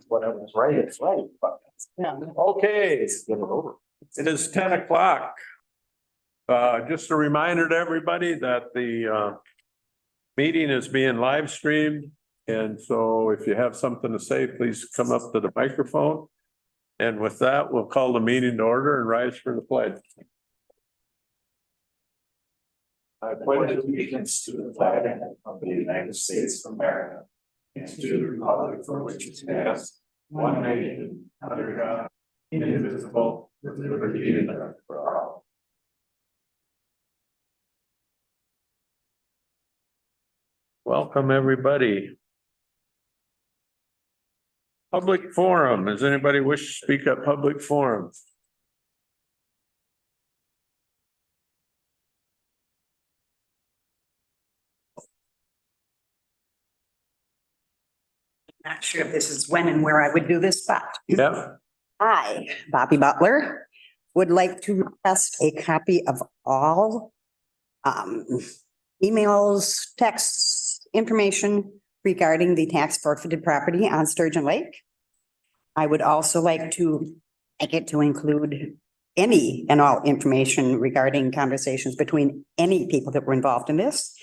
Whatever's right, it's right, but. Okay, Get it over. it is 10 o'clock. Just a reminder to everybody that the meeting is being live streamed. And so if you have something to say, please come up to the microphone. And with that, we'll call the meeting to order and rise for the pledge. I pledge Allegiance to the flag of the United States of America and to the republic for which it stands, one nation, under God, indivisible, with liberty and justice for all. Welcome, everybody. Public forum. Does anybody wish to speak at public forum? Not sure if this is when and where I would do this, but Yeah, I, Bobby Butler, would like to request a copy of all emails, texts, information regarding the tax forfeited property on Sturgeon Lake. I would also like to make it to include any and all information regarding conversations between any people that were involved in this.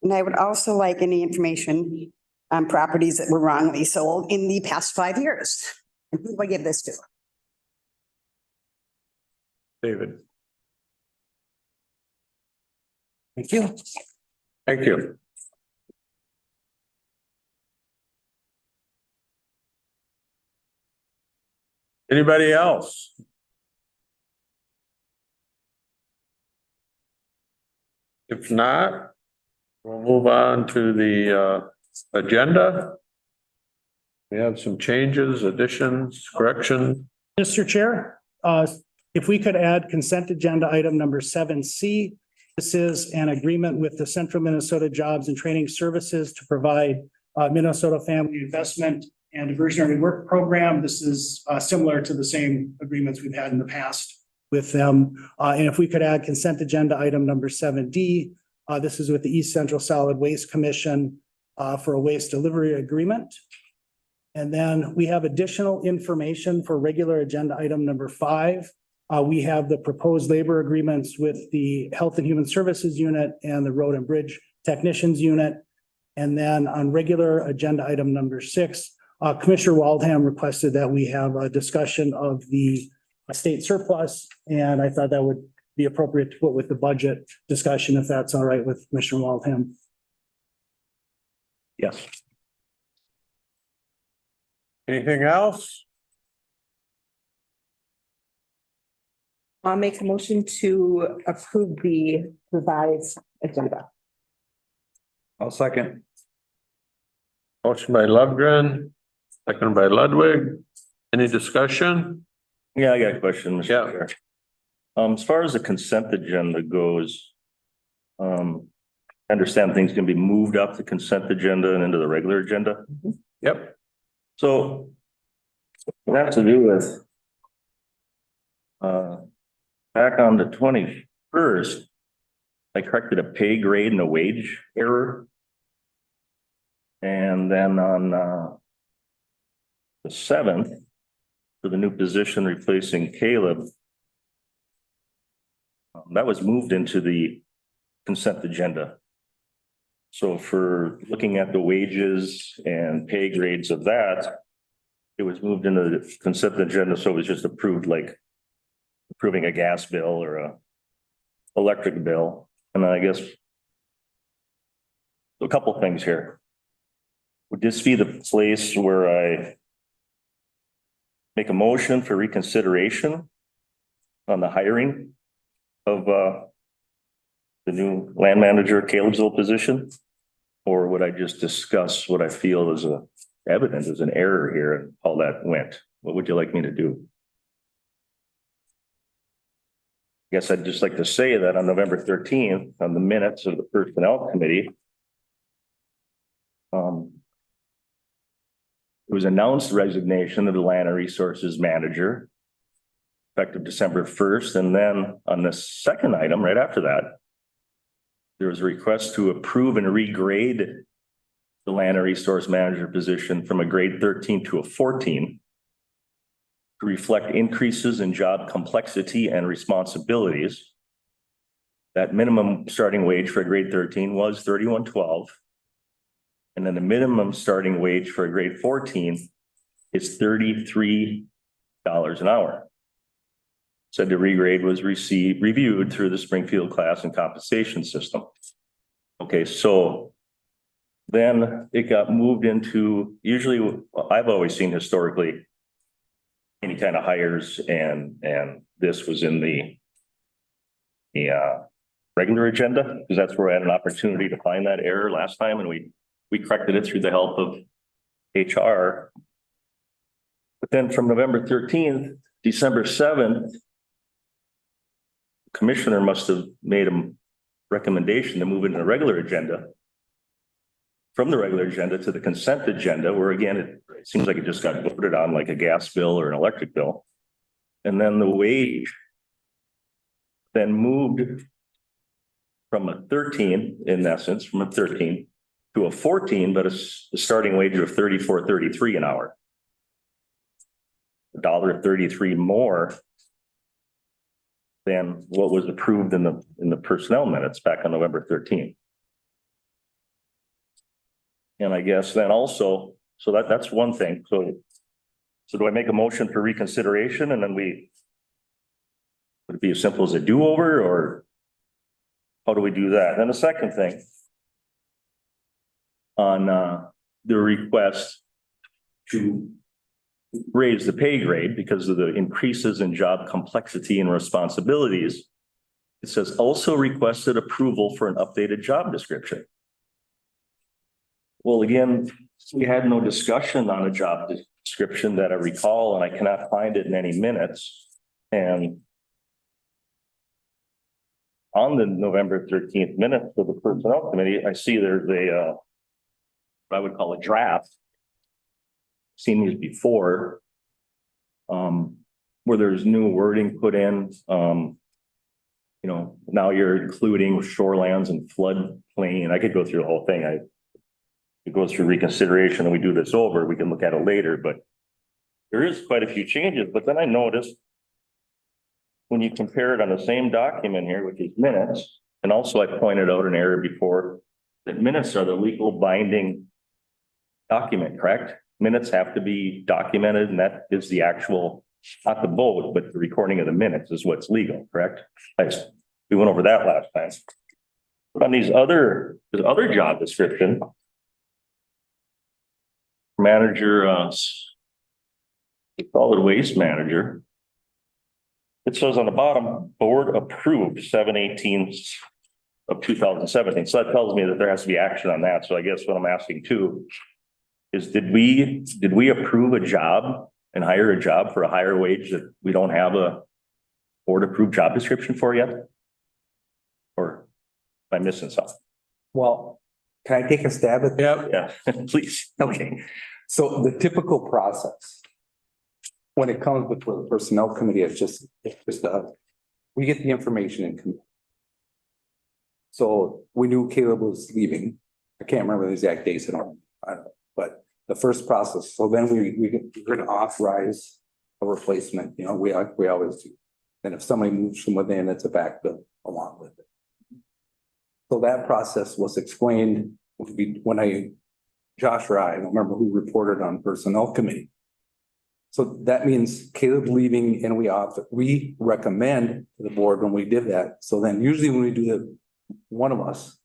And I would also like any information on properties that were wrongly sold in the past 5 years. And who do I give this to? David. Thank you. Thank you. Anybody else? If not, we'll move on to the agenda. We have some changes, additions, corrections. Mr. Chair, if we could add consent agenda item number 7C. This is an agreement with the Central Minnesota Jobs and Training Services to provide Minnesota Family Investment and Diversionary Work Program. This is similar to the same agreements we've had in the past with them. And if we could add consent agenda item number 7D, this is with the East Central Solid Waste Commission for a waste delivery agreement. And then we have additional information for regular agenda item number 5. We have the proposed labor agreements with the Health and Human Services Unit and the Road and Bridge Technicians Unit. And then on regular agenda item number 6, Commissioner Waldham requested that we have a discussion of the state surplus. And I thought that would be appropriate to put with the budget discussion, if that's all right with Commissioner Waldham. Yes. Anything else? I'll make a motion to approve the revised agenda. I'll second. Motion by Lundgren, second by Ludwig. Any discussion? Yeah, I got a question, Mr. Yeah. Chair. As far as the consent agenda goes, I understand things can be moved up the consent agenda and into the regular agenda. Yep. So it has to do with back on the 21st, I corrected a pay grade and a wage error. And then on the 7th, for the new position replacing Caleb, that was moved into the consent agenda. So for looking at the wages and pay grades of that, it was moved into the consent agenda, so it was just approved, like approving a gas bill or a electric bill. And I guess a couple things here. Would this be the place where I make a motion for reconsideration on the hiring of the new land manager Calebsville position? Or would I just discuss what I feel is evident as an error here and how that went? What would you like me to do? I guess I'd just like to say that on November 13th, on the minutes of the Personnel Committee, it was announced the resignation of the Land and Resources Manager effective December 1st. And then on the second item, right after that, there was a request to approve and regrade the land and resource manager position from a grade 13 to a 14 to reflect increases in job complexity and responsibilities. That minimum starting wage for a grade 13 was $31.12. And then the minimum starting wage for a grade 14 is $33 an hour. Said the regrade was reviewed through the Springfield Class and Compensation System. Okay, so then it got moved into, usually I've always seen historically any kind of hires, and this was in the regular agenda, because that's where I had an opportunity to find that error last time, and we corrected it through the help of HR. But then from November 13th, December 7th, the commissioner must have made a recommendation to move it in the regular agenda, from the regular agenda to the consent agenda, where again, it seems like it just got voted on like a gas bill or an electric bill. And then the wage then moved from a 13, in essence, from a 13 to a 14, but a starting wage of $34.33 an hour. $1.33 more than what was approved in the personnel minutes back on November 13th. And I guess then also, so that's one thing. So do I make a motion for reconsideration, and then would it be as simple as a do-over, or how do we do that? And the second thing on the request to raise the pay grade because of the increases in job complexity and responsibilities, it says also requested approval for an updated job description. Well, again, we had no discussion on a job description that I recall, and I cannot find it in any minutes. And on the November 13th minutes of the Personnel Committee, I see there's what I would call a draft. Seen these before, where there's new wording put in. Now you're including shorelands and floodplain. I could go through the whole thing. It goes through reconsideration and we do this over. We can look at it later, but there is quite a few changes. But then I noticed when you compare it on the same document here, which is minutes, and also I pointed out an error before, that minutes are the legal binding document, correct? Minutes have to be documented, and that is the actual, not the vote, but the recording of the minutes is what's legal, correct? We went over that last time. But on this other job description, manager, solid waste manager, it says on the bottom, board approved 7/18 of 2017. So that tells me that there has to be action on that. So I guess what I'm asking too is, did we approve a job and hire a job for a higher wage that we don't have a board approved job description for yet? Or am I missing something? Well, can I take a stab at that? Yeah, please. Okay, so the typical process when it comes before the personnel committee is just we get the information in committee. So we knew Caleb was leaving. I can't remember the exact dates, I don't know, but the first process. So then we're going to authorize a replacement. We always do. And if somebody moves from within, it's a backfill along with it. So that process was explained when Josh or I don't remember who reported on personnel committee. So that means Caleb leaving, and we recommend to the board when we did that. So then usually when we do one of us,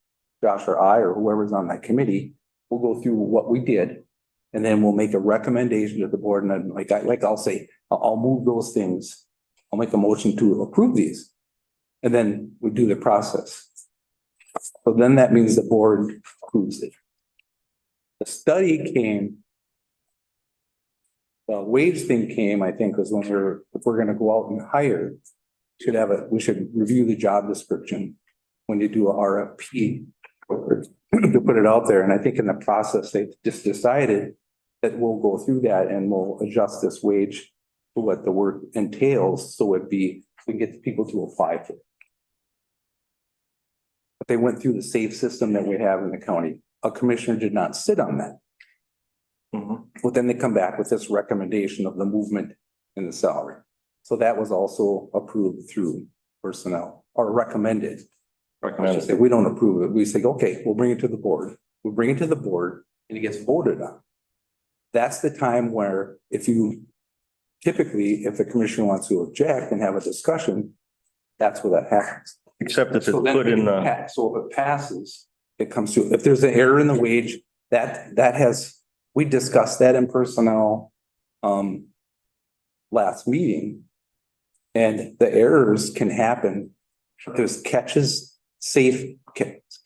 Josh or I, or whoever's on that committee, we'll go through what we did, and then we'll make a recommendation to the board. And then I'll say, I'll move those things. I'll make a motion to approve these. And then we do the process. So then that means the board approves it. The study came, the wage thing came, I think, was when if we're going to go out and hire, we should review the job description when you do a RFP to put it out there. And I think in the process, they just decided that we'll go through that and we'll adjust this wage to what the work entails. So we can get the people to apply for it. But they went through the SAFE system that we have in the county a commissioner did not sit on that. But then they come back with this recommendation of the movement in the salary. So that was also approved through personnel or recommended. I should say, we don't approve it. We say, okay, we'll bring it to the board. We'll bring it to the board and it gets voted on. That's the time where typically, if the commissioner wants to object and have a discussion, that's where that happens. Except if it's So then put in the, so if it passes, it comes to, if there's an error in the wage, we discussed that in personnel last meeting. And the errors can happen. There's safe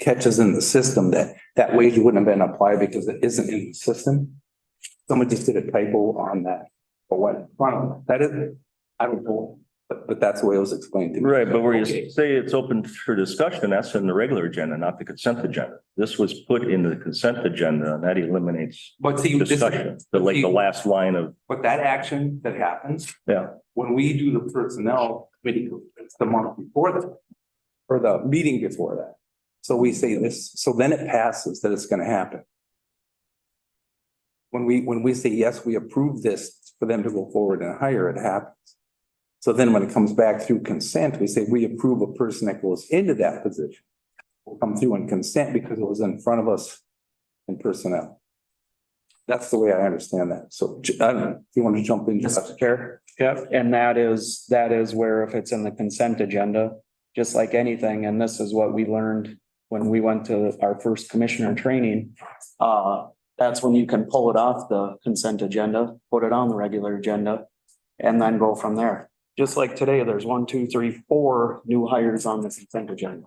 catches in the system that wage wouldn't have been applied because it isn't in the system. Someone just did a typo on that. Or what? That is, I don't know, but that's the way it was explained to me. right, but where you Okay. say it's open for discussion, that's in the regular agenda, not the consent agenda. This was put in the consent agenda and that eliminates But see, discussion, the last line of, but that action that happens, yeah. when we do the personnel committee, it's the month before that. Or the meeting before that. So we say this, so then it passes that it's gonna happen. When we say, yes, we approve this for them to go forward and hire, it happens. So then when it comes back through consent, we say we approve a person that goes into that position. Will come through in consent because it was in front of us in personnel. That's the way I understand that. So I don't know, if you want to jump in, Mr. Chair. Yep, and that is where if it's in the consent agenda, just like anything, and this is what we learned when we went to our first commissioner training. That's when you can pull it off the consent agenda, put it on the regular agenda, and then go from there. Just like today, there's 1, 2, 3, 4 new hires on the consent agenda.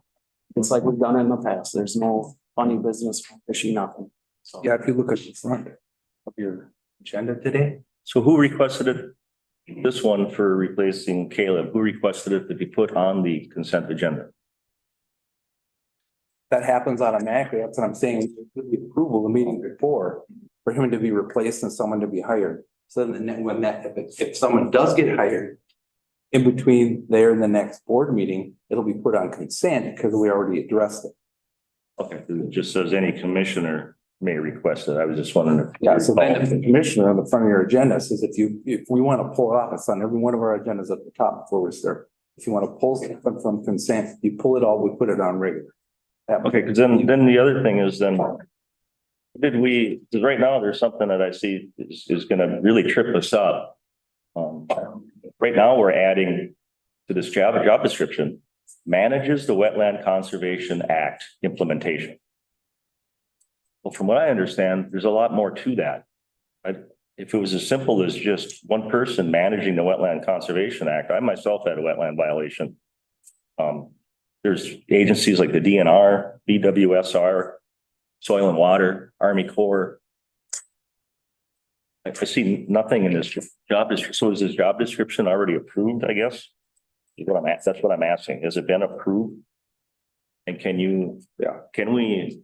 It's like we've done in the past. There's no funny business, fishy, nothing. So. Yeah, if you look at the front of your agenda today. So who requested it? This one for replacing Caleb, who requested it to be put on the consent agenda? That happens automatically. That's what I'm saying. With the approval the meeting before for him to be replaced and someone to be hired. So then when if someone does get hired in between there and the next board meeting, it'll be put on consent because we already addressed it. Okay, it just says any commissioner may request it. I was just wondering if. Yeah, so then if the commissioner on the front of your agenda says if we want to pull it off, it's on every one of our agendas at the top before we start. If you want to pull something from consent, you pull it all, we put it on regular. Okay, because then the other thing is then. Because right now there's something that I see is gonna really trip us up. Right now, we're adding to this job description, manages the Wetland Conservation Act implementation. Well, from what I understand, there's a lot more to that. If it was as simple as just one person managing the Wetland Conservation Act, I myself had a wetland violation. There's agencies like the DNR, BWSR, Soil and Water, Army Corps. I see nothing in this job description. So is this job description already approved, I guess? That's what I'm asking. Has it been approved? And can we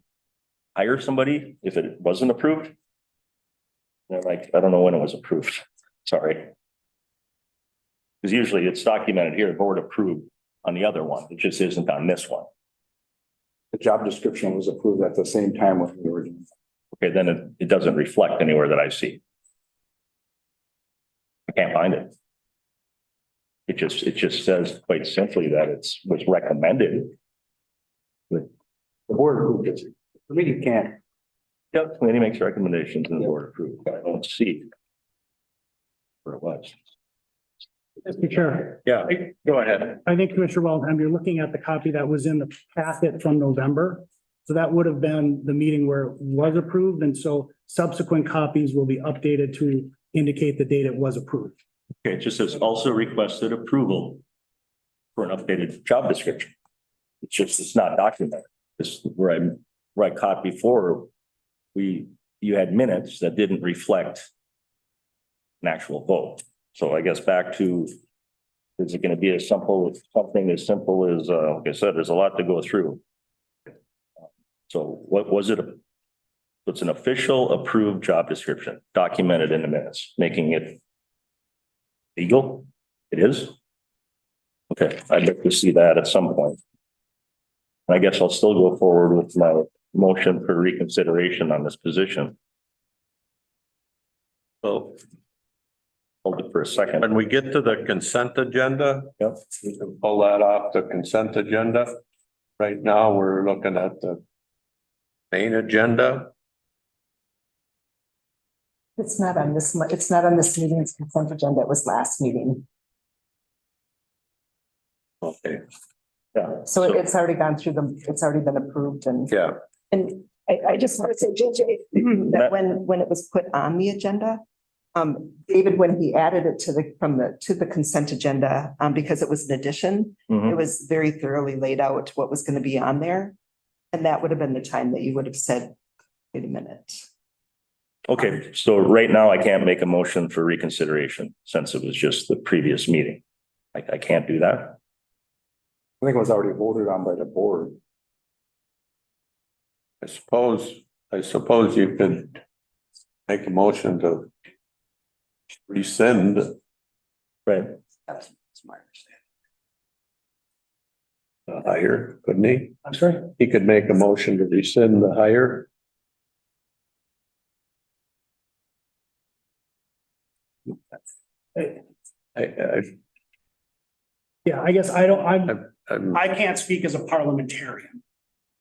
hire somebody if it wasn't approved? They're like, I don't know when it was approved. Sorry. Because usually it's documented here, board approved on the other one. It just isn't on this one. The job description was approved at the same time when we were doing. Okay, then it doesn't reflect anywhere that I see. I can't find it. It just says quite simply that was recommended. The board approved it. The meeting can't. Yep, committee makes recommendations and the board approved. I don't see where it was. Mr. Chair, Yeah, go ahead. I think Commissioner Waldheim, you're looking at the copy that was in the packet from November. So that would have been the meeting where it was approved. And so subsequent copies will be updated to indicate the date it was approved. Okay, it just says also requested approval for an updated job description. It's not documented. This where I caught before, you had minutes that didn't reflect an actual vote. So I guess back to, is it going to be something as simple as, like I said, there's a lot to go through. So what was it? It's an official approved job description documented in the minutes, making it legal. It is. Okay, I'd like to see that at some point. And I guess I'll still go forward with my motion for reconsideration on this position. So Hold it for a second. when we get to the consent agenda, Yep. we can pull that off the consent agenda. Right now, we're looking at the main agenda. It's not on this, it's not on this meeting's consent agenda. It was last meeting. Okay, Yeah. So it's already gone through it's already been approved and. yeah, And I just want to say, JJ, that when it was put on the agenda, David, when he added it to the consent agenda, because it was an addition, it Mhm. was very thoroughly laid out what was going to be on there. And that would have been the time that you would have said, wait a minute. Okay, so right now I can't make a motion for reconsideration since it was just the previous meeting. I can't do that. I think it was already voted on by the board. I suppose you could make a motion to rescind. Right. That's my understanding. The hire, couldn't he? I'm sorry? He could make a motion to rescind the hire. I, Yeah, I guess I'm, I can't speak as a parliamentarian.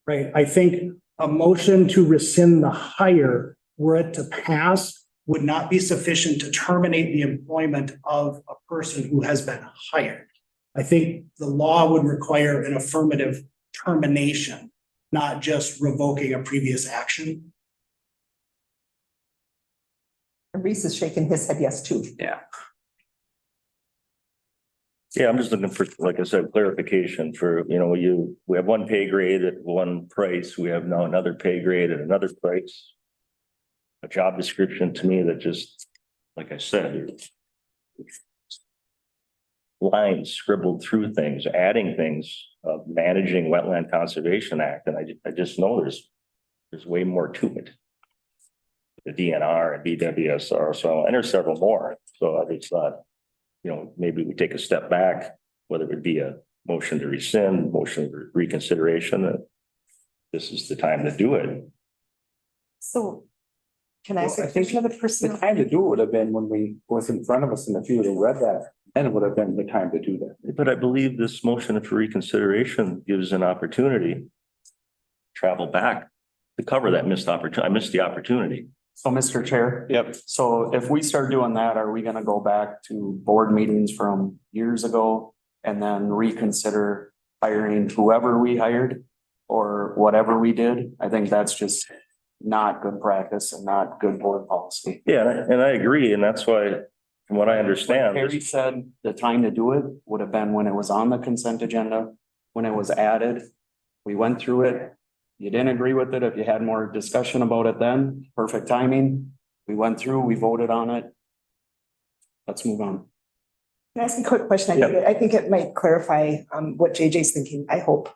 Right? I think a motion to rescind the hire, were it to pass, would not be sufficient to terminate the employment of a person who has been hired. I think the law would require an affirmative termination, not just revoking a previous action. And Reese is shaking his head yes too. Yeah, I'm just looking for, like I said, clarification for, we have one pay grade at one price. We have now another pay grade at another price. A job description to me that just, like I said, lines scribbled through things, adding things, managing Wetland Conservation Act. And I just know there's way more to it. The DNR and BWSR, and there's several more. So I just thought, maybe we take a step back, whether it would be a motion to rescind, motion for reconsideration, that this is the time to do it. So can I Well, say, I think another the person? time to do it would have been when we was in front of us, and if you would have read that, then it would have been the time to do that. But I believe this motion for reconsideration gives an opportunity to travel back to cover that missed opportunity. I missed the opportunity. So, Mr. Chair. yep, So if we start doing that, are we gonna go back to board meetings from years ago and then reconsider hiring whoever we hired or whatever we did? I think that's just not good practice and not good board policy. Yeah, and I agree. And that's why, from what I understand, Like Harry said, the time to do it would have been when it was on the consent agenda, when it was added. We went through it. You didn't agree with it. If you had more discussion about it then, perfect timing. We went through, we voted on it. Let's move on. Can I ask a quick question? I think it might clarify what JJ's thinking, I hope.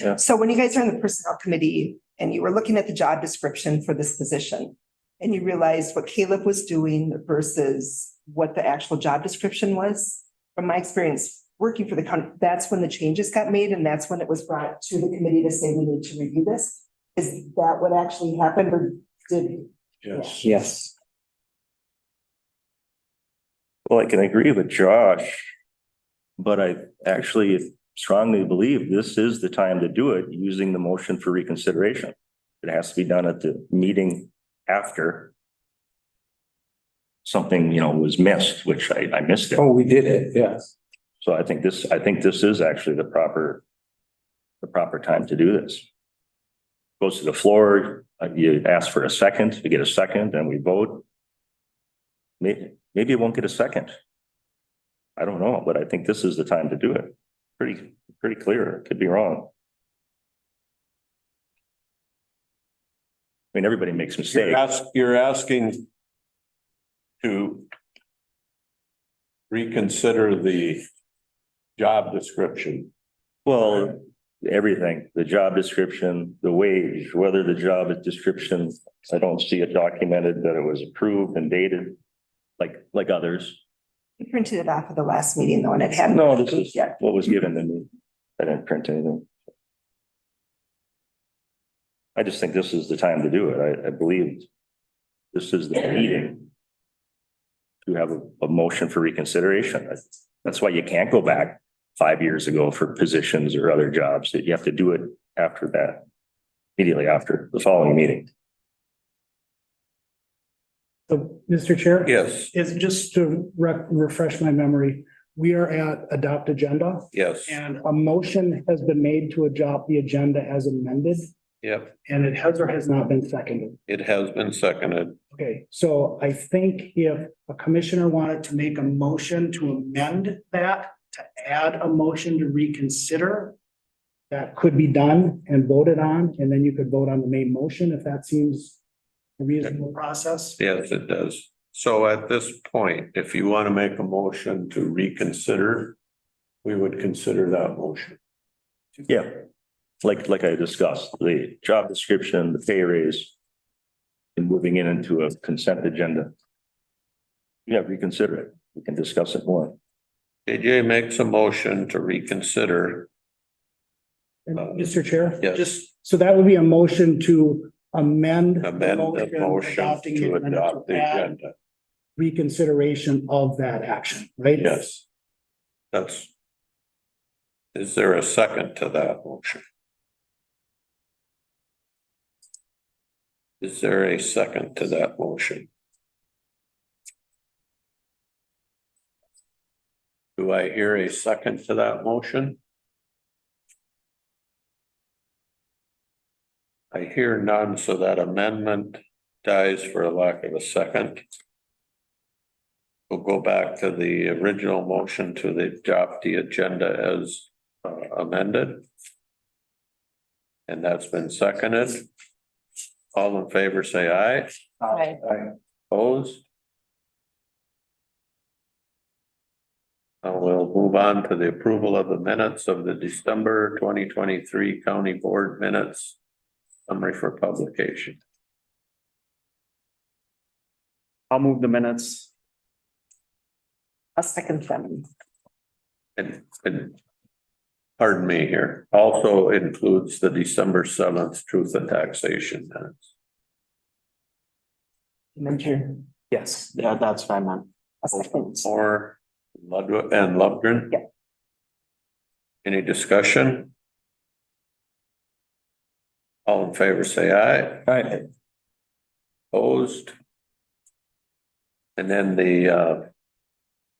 Yeah. So when you guys are in the personnel committee and you were looking at the job description for this position and you realized what Caleb was doing versus what the actual job description was, from my experience working for the county, that's when the changes got made and that's when it was brought to the committee to say we need to review this. Is that what actually happened or did? yes. Yes. well, I can agree with Josh, but I actually strongly believe this is the time to do it using the motion for reconsideration. It has to be done at the meeting after something, was missed, which I missed it. Oh, we did it, yes. So I think this is actually the proper time to do this. Goes to the floor, you ask for a second, you get a second, and we vote. Maybe it won't get a second. I don't know, but I think this is the time to do it. Pretty clear. Could be wrong. I mean, everybody makes mistakes. You're asking to reconsider the job description. Well, everything, the job description, the wage, whether the job description, I don't see it documented that it was approved and dated like others. We printed it off at the last meeting though, and it hadn't. No, this is yet. what was given to me. I didn't print anything. I just think this is the time to do it. I believe this is the meeting to have a motion for reconsideration. That's why you can't go back 5 years ago for positions or other jobs, that you have to do it after that, immediately after the following meeting. So, Mr. Chair? Yes, Is just to refresh my memory, we are at adopt agenda yes, and a motion has been made to adopt the agenda as amended yep, and it has or has not been seconded. it has been seconded. Okay, so I think if a commissioner wanted to make a motion to amend that, to add a motion to reconsider, that could be done and voted on, and then you could vote on the main motion if that seems a reasonable process. Yes, it does. So at this point, if you want to make a motion to reconsider, we would consider that motion. Yeah. Like I discussed, the job description, the pay raise. And moving it into a consent agenda. Yeah, reconsider it. We can discuss it more. AJ makes a motion to reconsider. And Mr. Chair? Yes. Just, so that would be a motion to amend. Amend the motion adopting to it and adopt the add agenda. Reconsideration of that action, right? Yes. That's. Is there a second to that motion? Is there a second to that motion? Do I hear a second to that motion? I hear none, so that amendment dies for a lack of a second. We'll go back to the original motion to adopt the agenda as amended. And that's been seconded. All in favor, say aye. Aye. Opposed? Now we'll move on to the approval of the minutes of the December 2023 County Board minutes. Summary for publication. I'll move the minutes. A second them. And pardon me here, also includes the December 7th Truth and Taxation minutes. Mentor, Yes, yeah, that's what I meant. a second. Or Ludwig and Lundgren? Yeah. Any discussion? All in favor, say aye. Aye. Opposed? And then the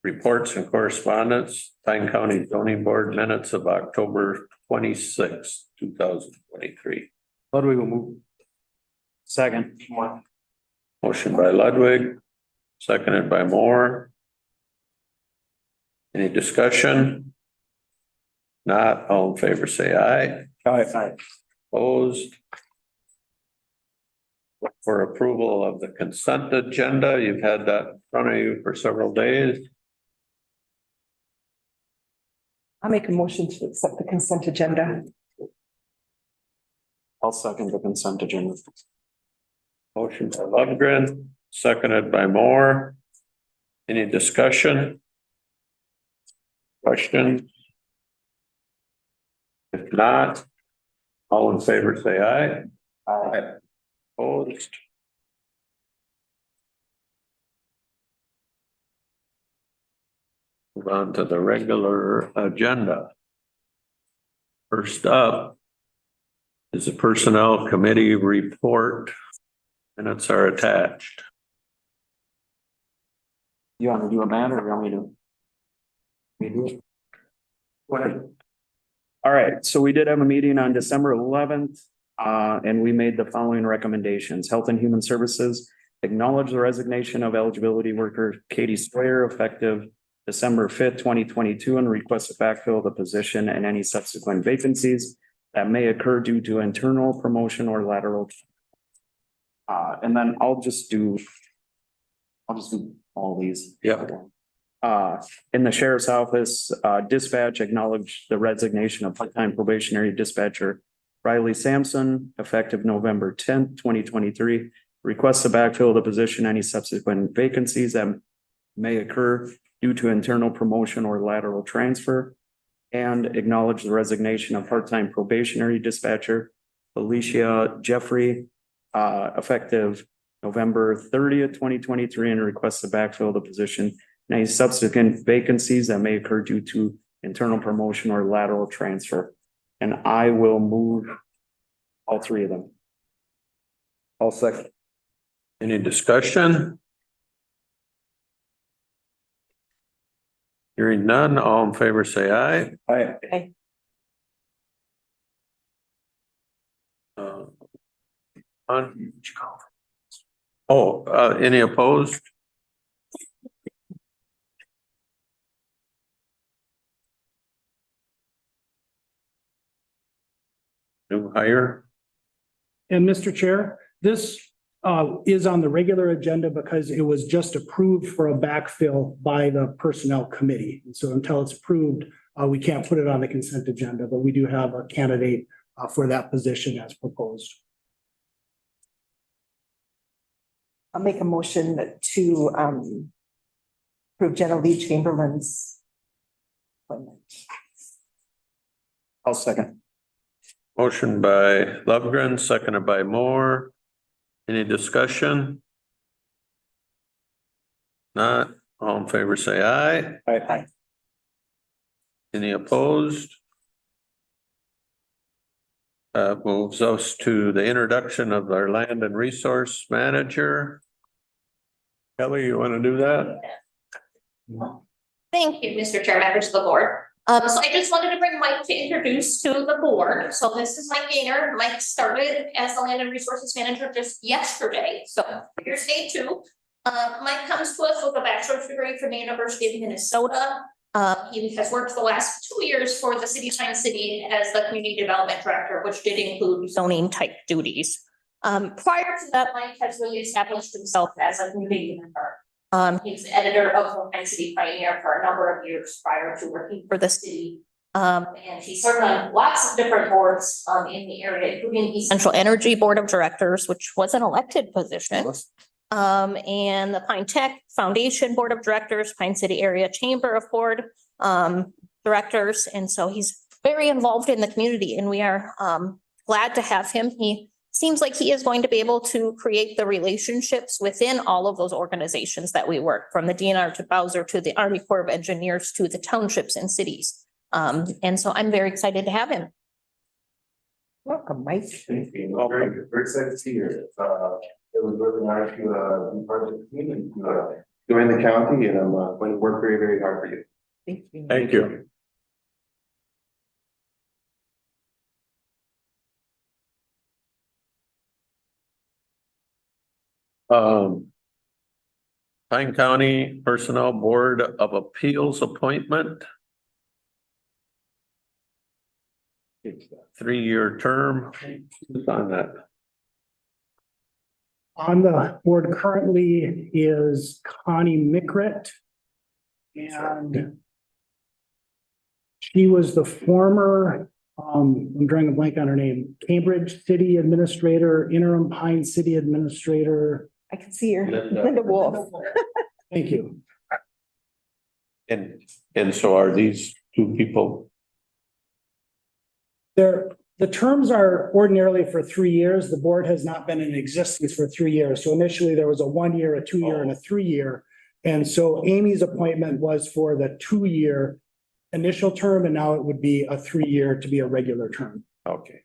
reports and correspondence, Pine County Zoning Board minutes of October 26, 2023. Ludwig will move. Second. Motion by Ludwig, seconded by Moore. Any discussion? Not, all in favor, say aye. Aye. Opposed? For approval of the consent agenda, you've had that in front of you for several days. I'll make a motion to accept the consent agenda. I'll second the consent agenda. Motion by Lundgren, seconded by Moore. Any discussion? Question? If not, all in favor, say aye. Aye. Opposed? Move on to the regular agenda. First up is the Personnel Committee report. Minutes are attached. You want to do a man or you want me to? Me do it? Go ahead. All right, so we did have a meeting on December 11th, and we made the following recommendations. Health and Human Services acknowledge the resignation of eligibility worker Katie Sawyer effective December 5th, 2022, and request to backfill the position and any subsequent vacancies that may occur due to internal promotion or lateral. And then I'll just do all these. Yep. In the sheriff's office, dispatch acknowledged the resignation of part-time probationary dispatcher Riley Sampson effective November 10th, 2023. Requests to backfill the position, any subsequent vacancies that may occur due to internal promotion or lateral transfer. And acknowledge the resignation of part-time probationary dispatcher Alicia Jeffrey, effective November 30th, 2023, and requests to backfill the position. Any subsequent vacancies that may occur due to internal promotion or lateral transfer. And I will move all three of them. I'll second. Any discussion? Hearing none, all in favor say aye. Aye. On. Any opposed? New hire? And Mr. Chair, this is on the regular agenda because it was just approved for a backfill by the Personnel Committee. And so until it's approved, we can't put it on the consent agenda, but we do have a candidate for that position as proposed. I'll make a motion to approve Jenna Lee Chamberlain's appointment. I'll second. Motion by Lovegren, seconded by Moore. Any discussion? Not, all in favor say aye. Aye. Any opposed? Moves us to the introduction of our land and resource manager. Kelly, you want to do that? Thank you, Mr. Chair, members of the board. So I just wanted to bring Mike to introduce to the board. So this is Mike Gaynor. Mike started as the land and resources manager just yesterday. So here's day two. Mike comes to us with a bachelor's degree from the University of Minnesota. He has worked the last 2 years for the city of Pine City as the community development director, which did include zoning type duties. Prior to that, Mike has really established himself as a community member. He's the editor of the Pine City Pioneer for a number of years prior to working for the city. And he served on lots of different boards in the area, including the Central Energy Board of Directors, which was an elected position. And the Pine Tech Foundation Board of Directors, Pine City Area Chamber of Board Directors. And so he's very involved in the community, and we are glad to have him. He seems like he is going to be able to create the relationships within all of those organizations that we work, from the DNR to Bowser to the Army Corps of Engineers to the townships and cities. And so I'm very excited to have him. Welcome, Mike. Very excited to see you. It was really nice to be part of the community, join the county, and I'm going to work very, very hard for you. Thank you. Thank you. Pine County Personnel Board of Appeals appointment. 3-year term. Who's on that? On the board currently is Connie Mickret. And she was the former, I'm drawing a blank on her name, Cambridge City Administrator, interim Pine City Administrator. I can see her. Linda. Linda Wolf. Thank you. And so are these two people? The terms are ordinarily for 3 years. The board has not been in existence for 3 years. So initially there was a 1 year, a 2 year, and a 3 year. And so Amy's appointment was for the 2 year initial term, and now it would be a 3 year to be a regular term. Okay.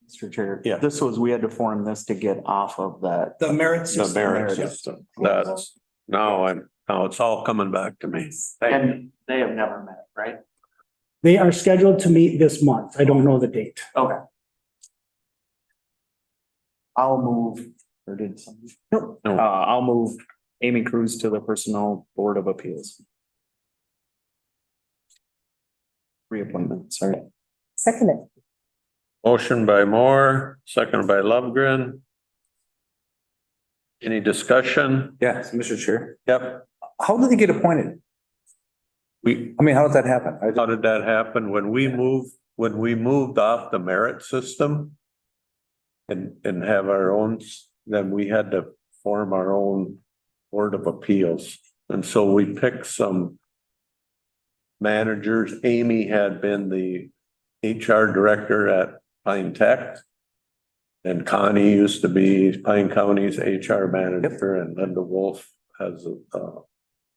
Mr. Chair. Yeah. This was, we had to form this to get off of that. The merit The system. merit system. That's, now it's all coming back to me. And they have never met, right? They are scheduled to meet this month. I don't know the date. Okay. I'll move, or did somebody? No. I'll move Amy Cruz to the Personnel Board of Appeals. Reappointment, sorry. Second it. Motion by Moore, seconded by Lovegren. Any discussion? Yes, Mr. Chair. Yep. How did they get appointed? We, I mean, how did that happen? how did that happen? When we moved off the merit system and have our own, then we had to form our own Board of Appeals. And so we picked some managers. Amy had been the HR director at Pine Tech. And Connie used to be Pine County's HR manager, and Linda Wolf has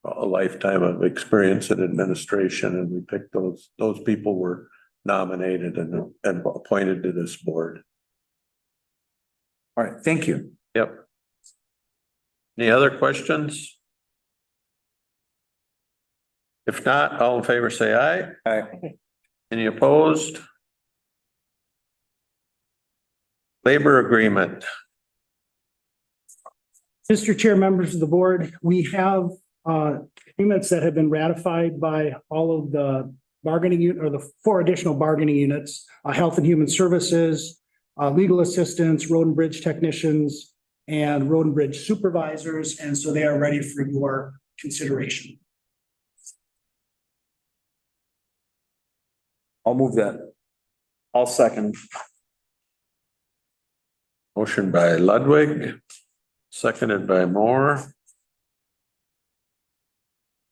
a lifetime of experience in administration, and we picked those people were nominated and appointed to this board. All right, thank you. Yep. Any other questions? If not, all in favor, say aye. Aye. Any opposed? Labor agreement. Mr. Chair, members of the board, we have agreements that have been ratified by all of the bargaining unit or the 4 additional bargaining units, Health and Human Services, legal assistants, road and bridge technicians, and road and bridge supervisors. And so they are ready for your consideration. I'll move that. I'll second. Motion by Ludwig, seconded by Moore.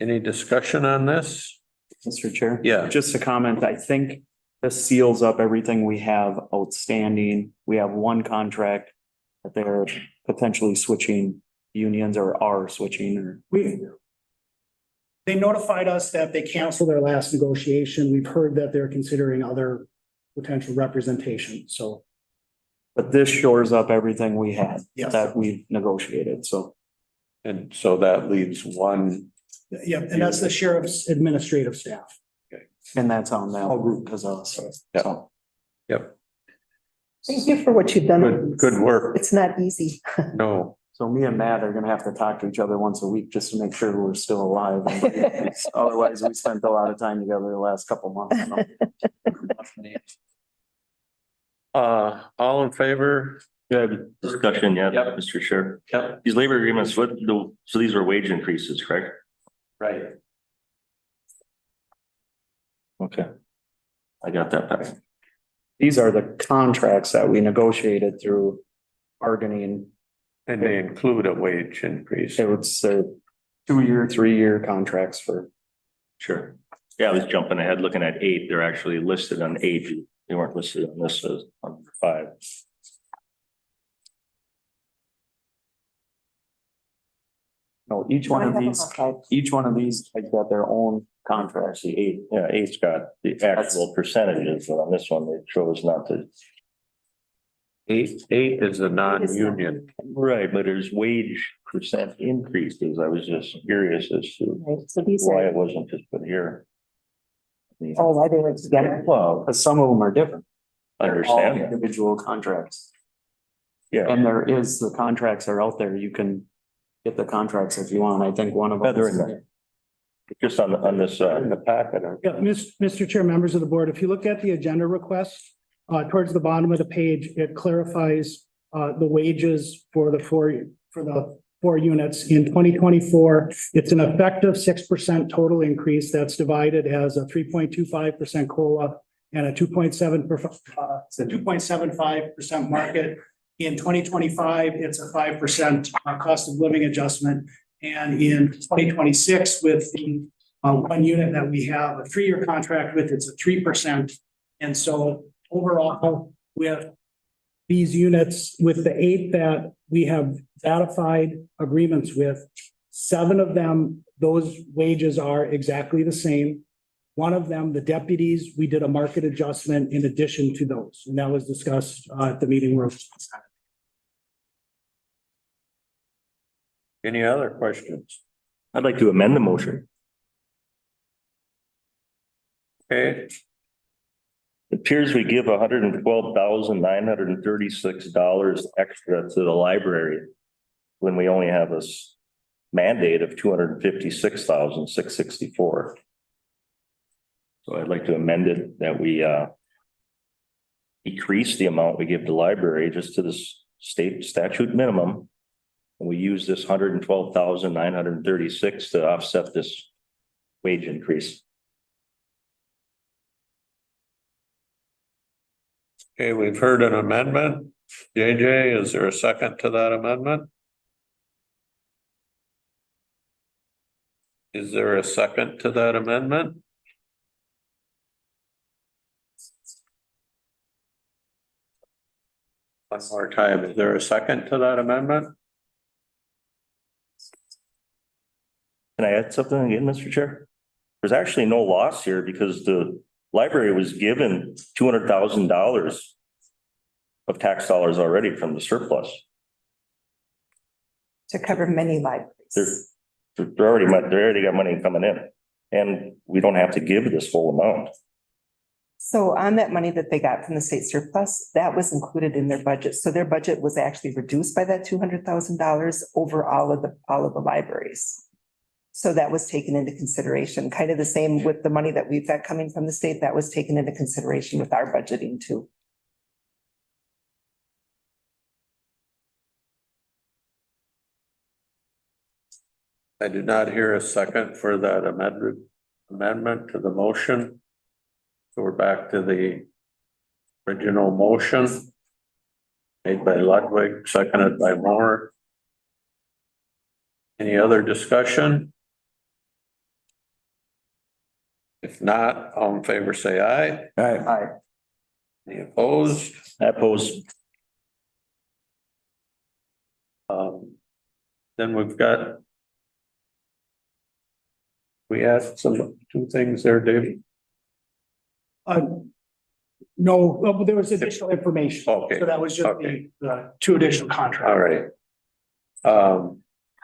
Any discussion on this? Mr. Chair? Yeah. Just a comment, I think this seals up everything we have outstanding. We have one contract that they're potentially switching unions or are switching or. They notified us that they canceled their last negotiation. We've heard that they're considering other potential representation. So, But this shores up everything we had yes. that we've negotiated, so. And so that leaves one. Yeah, and that's the sheriff's administrative staff. And that's on that group as well, so. Yeah. Yep, Thank you for what you've done. good work. It's not easy. No, So me and Matt are gonna have to talk to each other once a week just to make sure we're still alive. Otherwise, we spent a lot of time together the last couple months. All in favor? Good discussion, yeah, Yep. Mr. Chair. Yep. These labor agreements, so these are wage increases, correct? Right. Okay. I got that back. These are the contracts that we negotiated through bargaining. And they include a wage increase. It was 2-year, 3-year contracts for. Sure. Yeah, I was jumping ahead, looking at 8. They're actually listed on 8. They weren't listed on this as on 5. No, each one of these has got their own contracts, the 8. Yeah, 8's got the actual percentages, but on this one, they chose not to. Eight is a non-union. Right, but there's wage percent increases. I was just curious as to Right, so these why are, it wasn't just put here. why they were together. Well, Because some of them are different. I They're all understand that. individual contracts. Yeah. And the contracts are out there. You can get the contracts if you want. I think one of them. Yeah, they're in there. Just on this, In the packet. Yeah, Mr. Chair, members of the board, if you look at the agenda request, towards the bottom of the page, it clarifies the wages for the four units. In 2024, it's an effective 6% total increase that's divided as a 3.25% COLA and a 2.75% market. In 2025, it's a 5% cost of living adjustment. And in 2026, with the one unit that we have a 3-year contract with, it's a 3%. And so overall, with these units, with the 8 that we have ratified agreements with, 7 of them, those wages are exactly the same. One of them, the deputies, we did a market adjustment in addition to those, and that was discussed at the meeting room. Any other questions? I'd like to amend the motion. Okay, It appears we give $112,936 extra to the library when we only have a mandate of $256,664. So I'd like to amend it that we decrease the amount we give the library just to the state statute minimum. And we use this $112,936 to offset this wage increase. okay, we've heard an amendment. JJ, is there a second to that amendment? Is there a second to that amendment? One more time, is there a second to that amendment? Can I add something again, Mr. Chair? There's actually no loss here because the library was given $200,000 of tax dollars already from the surplus. To cover many libraries. They're they already got money coming in, and we don't have to give this whole amount. So on that money that they got from the state surplus, that was included in their budget. So their budget was actually reduced by that $200,000 over all of the libraries. So that was taken into consideration, kind of the same with the money that we've got coming from the state, that was taken into consideration with our budgeting too. I did not hear a second for that amendment to the motion. So we're back to the original motion made by Ludwig, seconded by Moore. Any other discussion? If not, all in favor, say aye. Aye. Any opposed? I oppose. Then we've got. We had two things there, David. No, well, there was additional information. Okay. So that was just Okay. the two additional contracts. All right.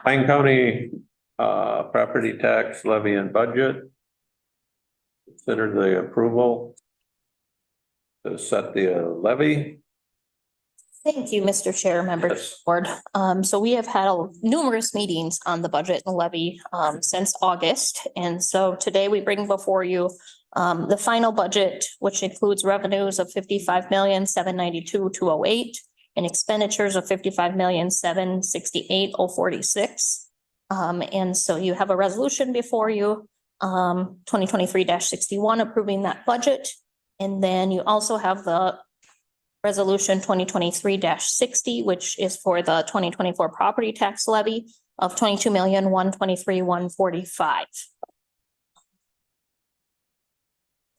Pine County, property tax levy and budget. Consider the approval to set the levy. Thank you, Mr. Chair, members of the board. So we have had numerous meetings on the budget and levy since August. And so today we bring before you the final budget, which includes revenues of 55,792,208 and expenditures of 55,768,046. And so you have a resolution before you, 2023-61, approving that budget. And then you also have the resolution 2023-60, which is for the 2024 property tax levy of 22,123,145.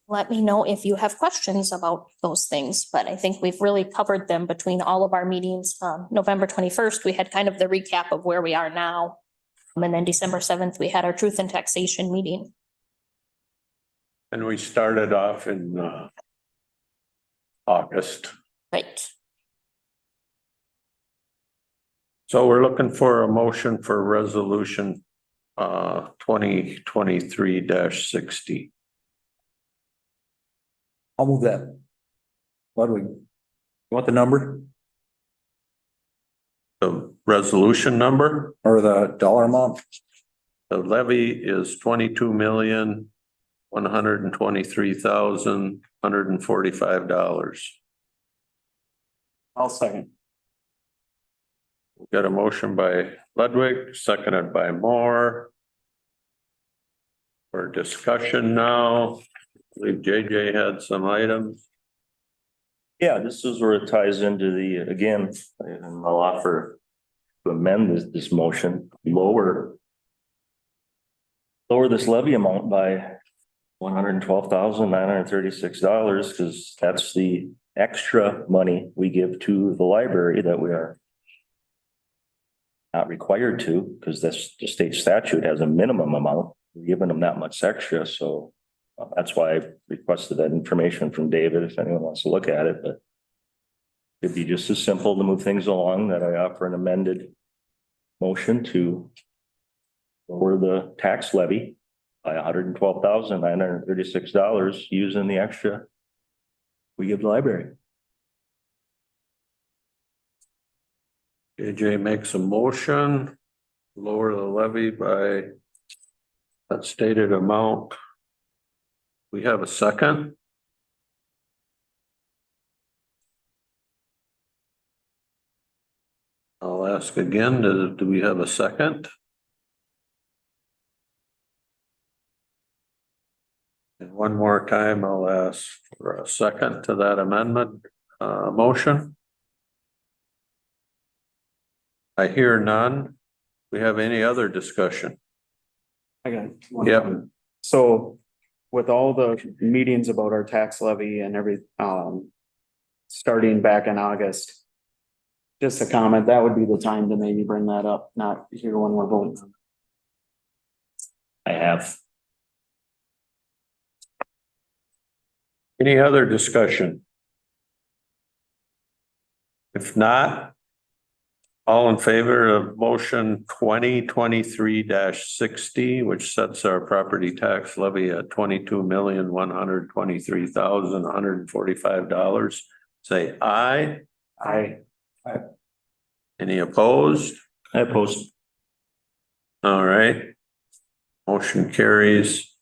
Let me know if you have questions about those things, but I think we've really covered them between all of our meetings. November 21st, we had kind of the recap of where we are now. And then December 7th, we had our truth and taxation meeting. And we started off in August. Right. So we're looking for a motion for resolution 2023-60. I'll move that. Ludwig, you want the number The resolution number, or the dollar amount? the levy is $22,123,145. I'll second. We've got a motion by Ludwig, seconded by Moore. For discussion now, I believe JJ had some items. Yeah, this is where it ties into the, again, and I'll offer to amend this motion, lower this levy amount by $112,936, because that's the extra money we give to the library that we are not required to, because that's the state statute has a minimum amount. We're giving them that much extra, so that's why I requested that information from David, if anyone wants to look at it, but it'd be just as simple to move things along that I offer an amended motion to lower the tax levy by $112,936 using the extra we give the library. JJ makes a motion, lower the levy by that stated amount. We have a second. I'll ask again, do we have a second? And one more time, I'll ask for a second to that amendment, motion. I hear none. We have any other discussion? I got it. Yep. So with all the meetings about our tax levy and starting back in August, just a comment, that would be the time to maybe bring that up, not here when we're voting. I have. Any other discussion? If not, all in favor of motion 2023-60, which sets our property tax levy at $22,123,145, say aye. I, Any opposed? I oppose. All right. Motion carries.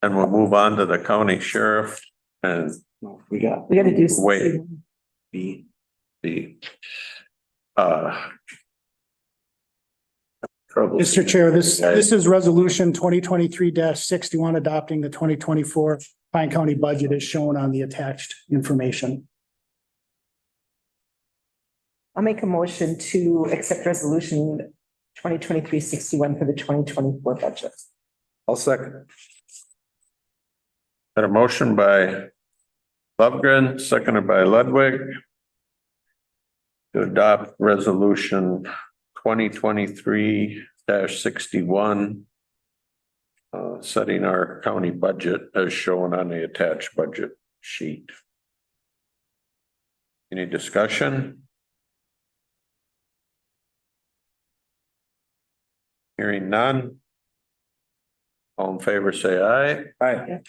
And we'll move on to the county sheriff and we got. We gotta do. Wait. B. the Mr. Chair, this is resolution 2023-61 adopting the 2024 Pine County budget as shown on the attached information. I'll make a motion to accept resolution 2023-61 for the 2024 budget. I'll second. Got a motion by Lovegren, seconded by Ludwig, to adopt resolution 2023-61, setting our county budget as shown on the attached budget sheet. Any discussion? Hearing none. All in favor, say aye. Aye.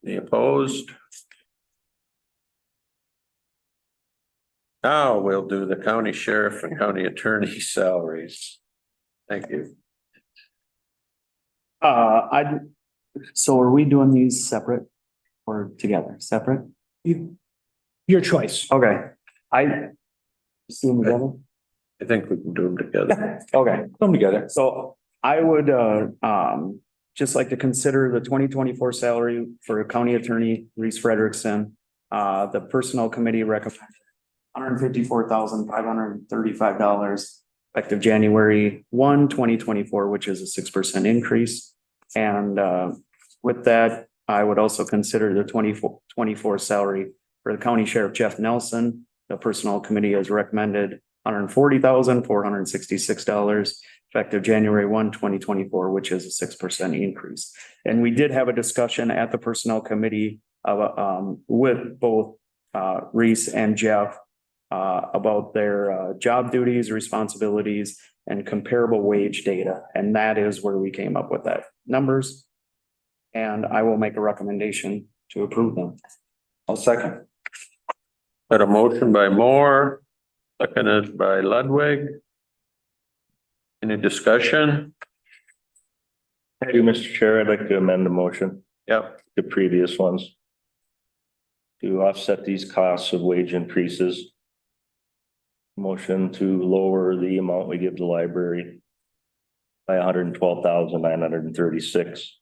Any opposed? Now we'll do the county sheriff and county attorney salaries. Thank you. So are we doing these separate or together? Separate? Your choice. Okay. Just do them together? I think we can do them together. Okay. Come together. So I would just like to consider the 2024 salary for county attorney Reese Frederickson. The personnel committee recommended $154,535 effective January 1, 2024, which is a 6% increase. And with that, I would also consider the 2024 salary for the county sheriff Jeff Nelson. The personnel committee has recommended $140,466 effective January 1, 2024, which is a 6% increase. And we did have a discussion at the personnel committee with both Reese and Jeff about their job duties, responsibilities, and comparable wage data. And that is where we came up with that numbers. And I will make a recommendation to approve them. I'll second. Got a motion by Moore, seconded by Ludwig. Any discussion? Thank you, Mr. Chair. I'd like to amend the motion, Yep. the previous ones, to offset these costs of wage increases. Motion to lower the amount we give the library by $112,936.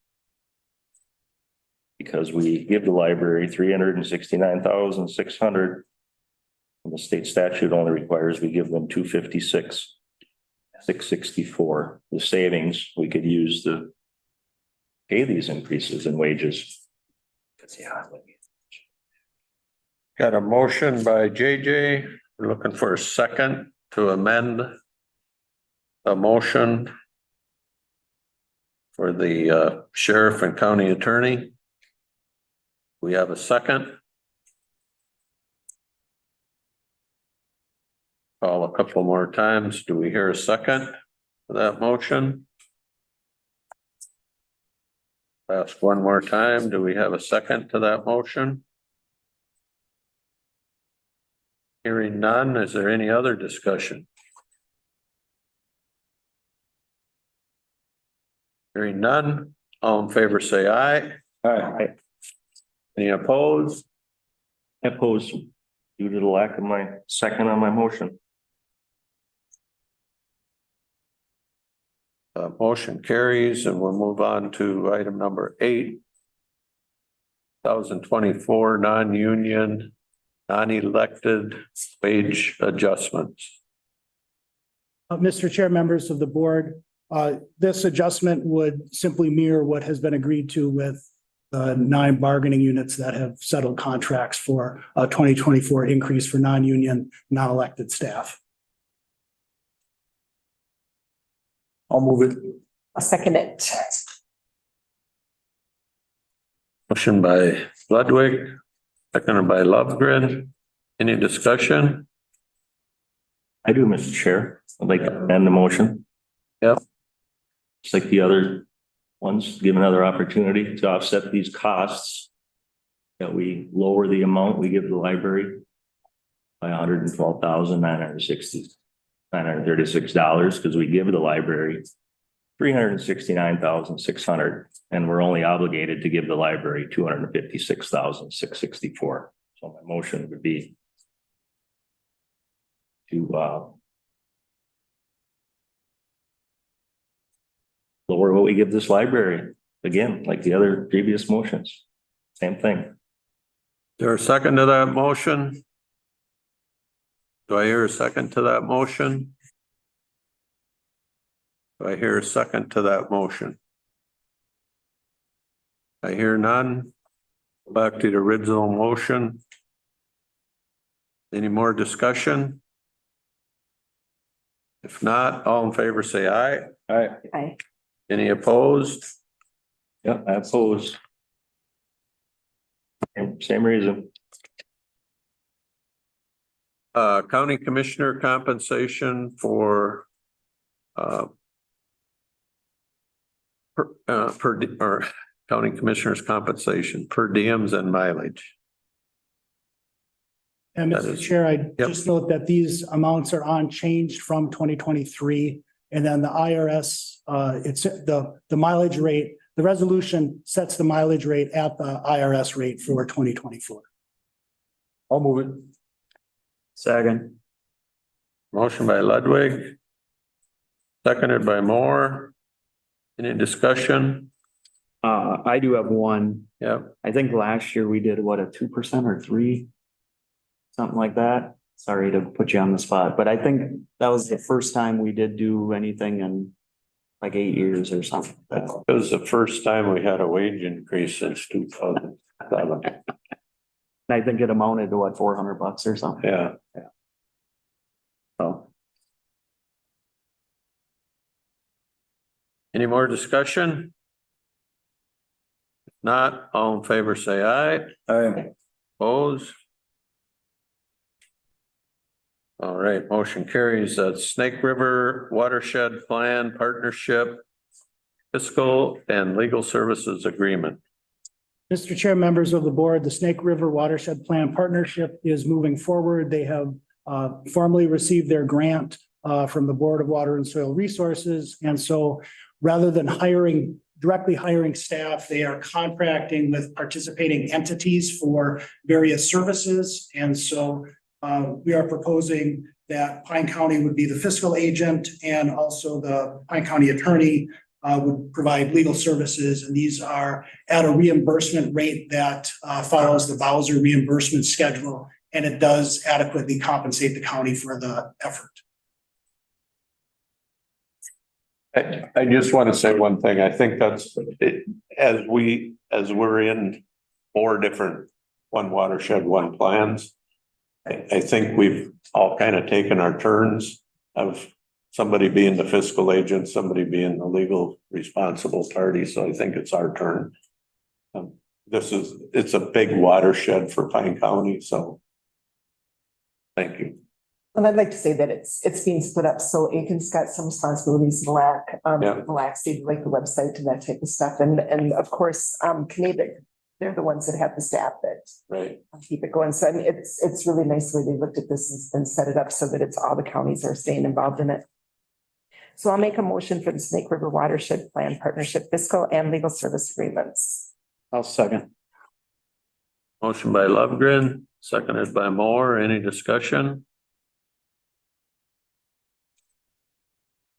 Because we give the library $369,600. And the state statute only requires we give them $256,664. The savings we could use to pay these increases in wages. Got a motion by JJ. We're looking for a second to amend the motion for the sheriff and county attorney. We have a second. Call a couple more times. Do we hear a second for that motion? Ask one more time. Do we have a second to that motion? Hearing none, is there any other discussion? Hearing none, all in favor say aye. Aye. Any opposed? Opposed due to the lack of my second on my motion. Motion carries and we'll move on to item number 8. 2024 non-union, non-elected wage adjustments. Mr. Chair, members of the board, this adjustment would simply mirror what has been agreed to with the 9 bargaining units that have settled contracts for a 2024 increase for non-union, non-elected staff. I'll move it. I'll second it. Motion by Ludwig, seconded by Lovegren. Any discussion? I do, Mr. Chair. I'd like to amend the motion. Yep. Just like the other ones, give another opportunity to offset these costs. That we lower the amount we give the library by $112,936, because we give the library $369,600, and we're only obligated to give the library $256,664. So my motion would be to lower what we give this library, again, like the other previous motions, same thing. Is there a second to that motion? Do I hear a second to that motion? Do I hear a second to that motion? I hear none. Back to the original motion. Any more discussion? If not, all in favor say aye. Aye. Any opposed? Yeah, I oppose. Same reason. County Commissioner compensation for or County Commissioners compensation per diems and mileage. And That Mr. is- Chair, I Yep. just note that these amounts are unchanged from 2023. And then the IRS, it's the mileage rate, the resolution sets the mileage rate at the IRS rate for 2024. I'll move it. Second. Motion by Ludwig. Seconded by Moore. Any discussion? I do have one. Yep. I think last year we did what, a 2% or 3%? Something like that. Sorry to put you on the spot, but I think that was the first time we did do anything in like 8 years or something. It was the first time we had a wage increase since 2007. And I think it amounted to what, $400 or something? Yeah. So, Any more discussion? If not, all in favor say aye. Aye. Opposed? All right, motion carries. Snake River Watershed Plan Partnership Fiscal and Legal Services Agreement. Mr. Chair, members of the board, the Snake River Watershed Plan Partnership is moving forward. They have formally received their grant from the Board of Water and Soil Resources. And so rather than directly hiring staff, they are contracting with participating entities for various services. And so we are proposing that Pine County would be the fiscal agent, and also the Pine County attorney would provide legal services. And these are at a reimbursement rate that follows the Bowser reimbursement schedule. And it does adequately compensate the county for the effort. I just want to say one thing. I think that's it, as we're in 4 different one watershed, one plans. I think we've all kind of taken our turns of somebody being the fiscal agent, somebody being the legal responsible party. So I think it's our turn. It's a big watershed for Pine County, so thank you. And I'd like to say that it's being split up, so Aiken's got some responsibilities, Mille Lacs, like the website and that type of stuff, and of course, Knavic, they're the ones that have the staff that Right. keep it going. So I mean, it's really nice the way they looked at this and set it up so that it's all the counties are staying involved in it. So I'll make a motion for the Snake River Watershed Plan Partnership Fiscal and Legal Service Agreements. I'll second. Motion by Lovegren, seconded by Moore. Any discussion?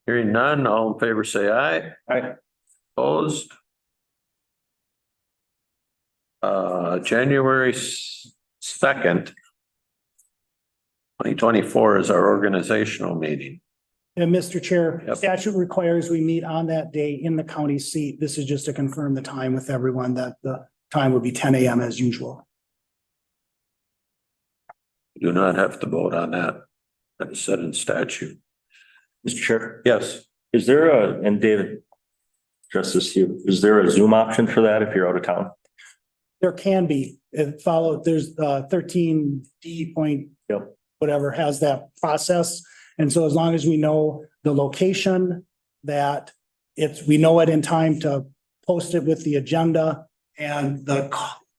Hearing none, all in favor say aye. Aye. Opposed? January 2nd, 2024 is our organizational meeting. And Mr. Chair, Yep. statute requires we meet on that day in the county seat. This is just to confirm the time with everyone that the time would be 10 a.m. as usual. Do not have to vote on that. That's set in statute. Mr. Chair, Yes, is there and David, address this to you, is there a Zoom option for that if you're out of town? There can be, it followed, there's 13D point. Yep. Whatever has that process. And so as long as we know the location, that we know it in time to post it with the agenda, and the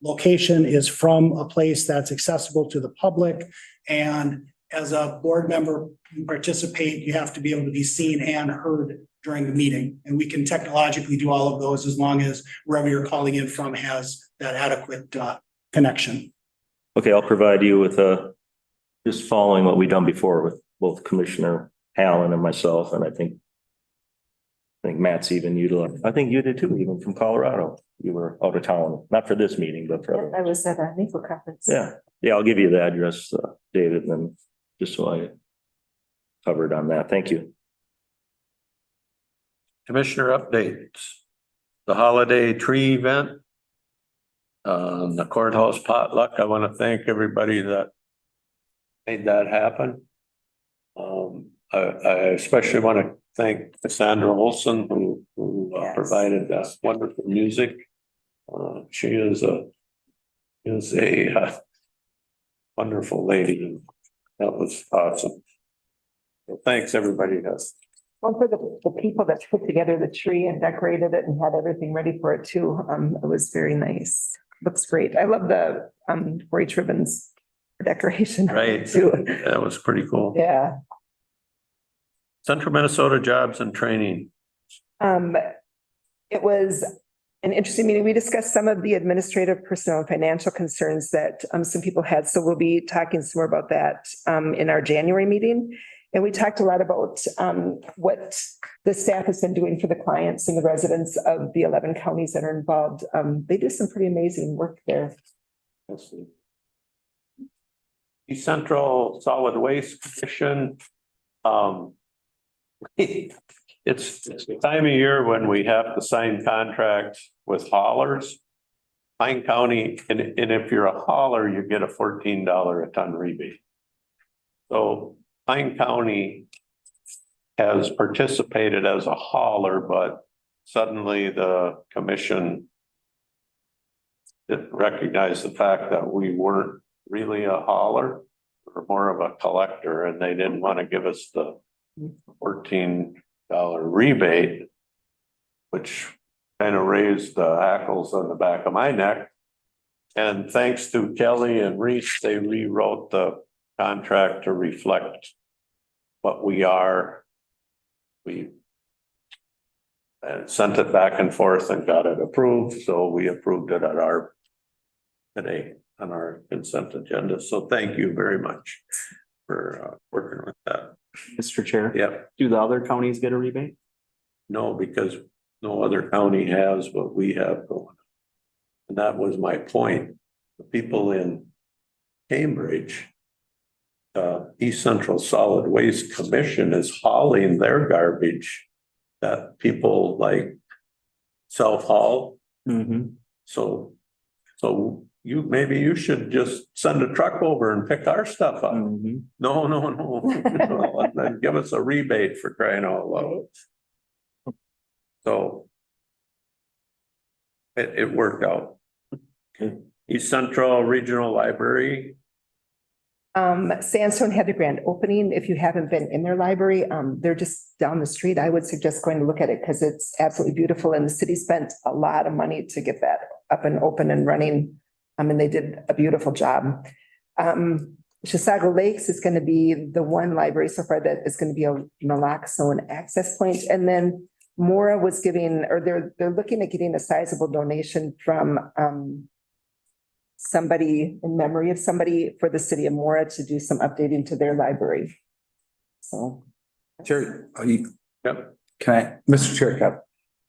location is from a place that's accessible to the public. And as a board member, you participate, you have to be able to be seen and heard during the meeting. And we can technologically do all of those as long as wherever you're calling in from has that adequate connection. Okay, I'll provide you with just following what we've done before with both Commissioner Allen and myself, and I think Matt's even utilized, I think you did too, even from Colorado. You were out of town, not for this meeting, but for. I was at a NACO conference. Yeah, I'll give you the address, David, and then just so I covered on that. Thank you. Commissioner updates. The holiday tree event. The courthouse potluck. I want to thank everybody that made that happen. I especially want to thank Cassandra Olson who Yes. provided that wonderful music. She is a wonderful lady, and that was awesome. So thanks, everybody. Well, for the people that put together the tree and decorated it and had everything ready for it too, it was very nice. Looks great. I love the 4-H ribbons decoration. Right. Too. That was pretty cool. Yeah. Central Minnesota Jobs and Training. It was an interesting meeting. We discussed some of the administrative, personnel, and financial concerns that some people had. So we'll be talking some more about that in our January meeting. And we talked a lot about what the staff has been doing for the clients and the residents of the 11 counties that are involved. They did some pretty amazing work there. The Central Solid Waste Commission. It's the time of year when we have to sign contracts with haulers. Pine County, and if you're a hauler, you get a $14 a ton rebate. So Pine County has participated as a hauler, but suddenly the commission didn't recognize the fact that we weren't really a hauler, or more of a collector, and they didn't want to give us the $14 rebate, which kind of raised the hackles on the back of my neck. And thanks to Kelly and Reese, they rewrote the contract to reflect what we are. We sent it back and forth and got it approved, so we approved it at today on our consent agenda. So thank you very much for working with that. Mr. Chair. Yep. Do the other counties get a rebate? No, because no other county has what we have going. And that was my point. The people in Cambridge, East Central Solid Waste Commission is hauling their garbage that people like self-haul. Mm-hmm. So maybe you should just send a truck over and pick our stuff up. Mm-hmm. No. Then give us a rebate for crying out loud. So it worked out. Okay. East Central Regional Library. Sandstone had the grand opening. If you haven't been in their library, they're just down the street. I would suggest going to look at it because it's absolutely beautiful. And the city spent a lot of money to get that up and open and running. And they did a beautiful job. Chisago Lakes is going to be the one library so far that is going to be a naloxone access point. And then Mora was giving, or they're looking at getting a sizable donation from somebody in memory of somebody for the city of Mora to do some updating to their library. So. Chair, Yep. Mr. Chair,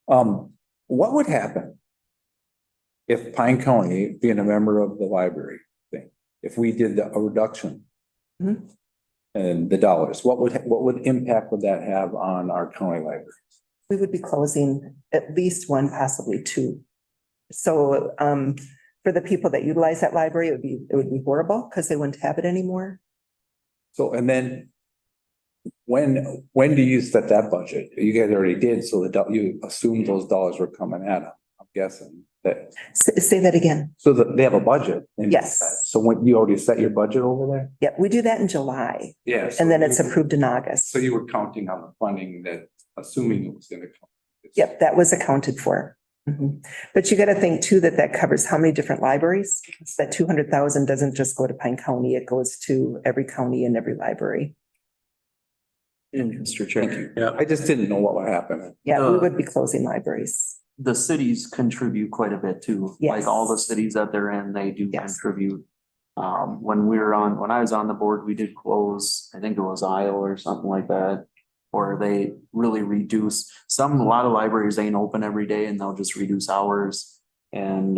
what would happen if Pine County, being a member of the library thing, if we did a reduction Mhm. and the dollars, what would impact would that have on our county libraries? We would be closing at least one, possibly two So for the people that utilize that library, it would be horrible because they wouldn't have it anymore. So, and then when do you set that budget? You guys already did, so you assumed those dollars were coming at them, I'm guessing that. Say that again. So that they have a budget. and- Yes. So when you already set your budget over there? Yeah, we do that in July Yes. and then it's approved in August. So you were counting on the funding that, assuming it was gonna come. Yep, that was accounted for. Mhm. But you got to think too, that covers how many different libraries? That 200,000 doesn't just go to Pine County, it goes to every county and every library. Mr. Chair, Yeah, I just didn't know what would happen. Yeah, we would be closing libraries. the cities contribute quite a bit too. Yes. Like all the cities that they're in, they do Yes. contribute. When I was on the board, we did close, I think it was Isle or something like that. Or they really reduce, a lot of libraries ain't open every day and they'll just reduce hours and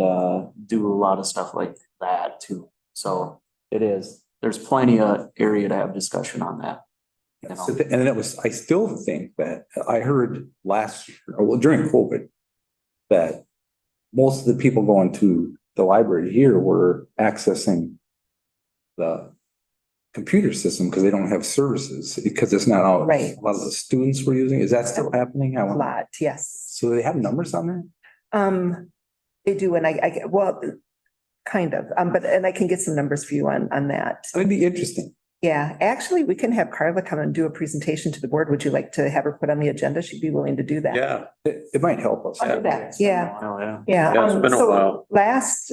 do a lot of stuff like that too. So there's plenty of area to have discussion on that. You know? So and it was, I still think that I heard last year, well, during COVID, that most of the people going to the library here were accessing the computer system because they don't have services, because it's not all. Right. A lot of the students were using, is that still happening? A lot, yes. So they have numbers on that? They do, and well, kind of, and I can get some numbers for you on that. That'd be interesting. Yeah, actually, we can have Carla come and do a presentation to the board. Would you like to have her put on the agenda? She'd be willing to do that. yeah, It might help us. I'll do that. Yeah, Oh, yeah. yeah. Yeah, it's been a So while. last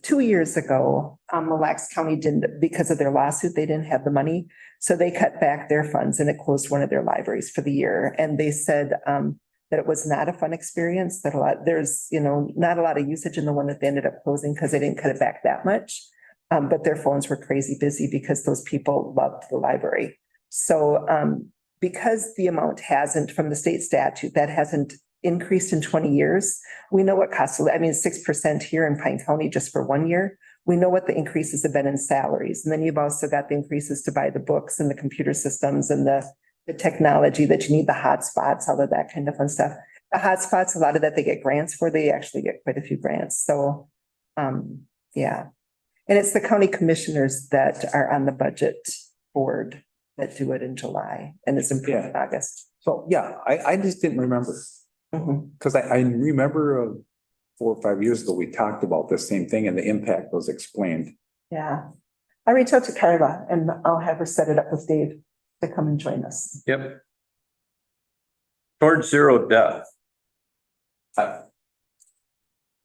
2 years ago, Mille Lacs County didn't, because of their lawsuit, they didn't have the money. So they cut back their funds and it closed one of their libraries for the year. And they said that it was not a fun experience, that there's, not a lot of usage in the one that they ended up closing because they didn't cut it back that much. But their phones were crazy busy because those people loved the library. So because the amount hasn't, from the state statute, that hasn't increased in 20 years, we know what costs, 6% here in Pine County just for 1 year. We know what the increases have been in salaries. And then you've also got the increases to buy the books and the computer systems and the technology that you need, the hotspots, all of that kind of fun stuff. The hotspots, a lot of that they get grants for, they actually get quite a few grants. So, yeah. And it's the county commissioners that are on the budget board that do it in July and it's approved in August. So, yeah, I just didn't remember. Mhm. Because I remember 4 or 5 years ago, we talked about the same thing and the impact was explained. Yeah. I reach out to Carla and I'll have her set it up with Dave to come and join us. yep. Towards zero death.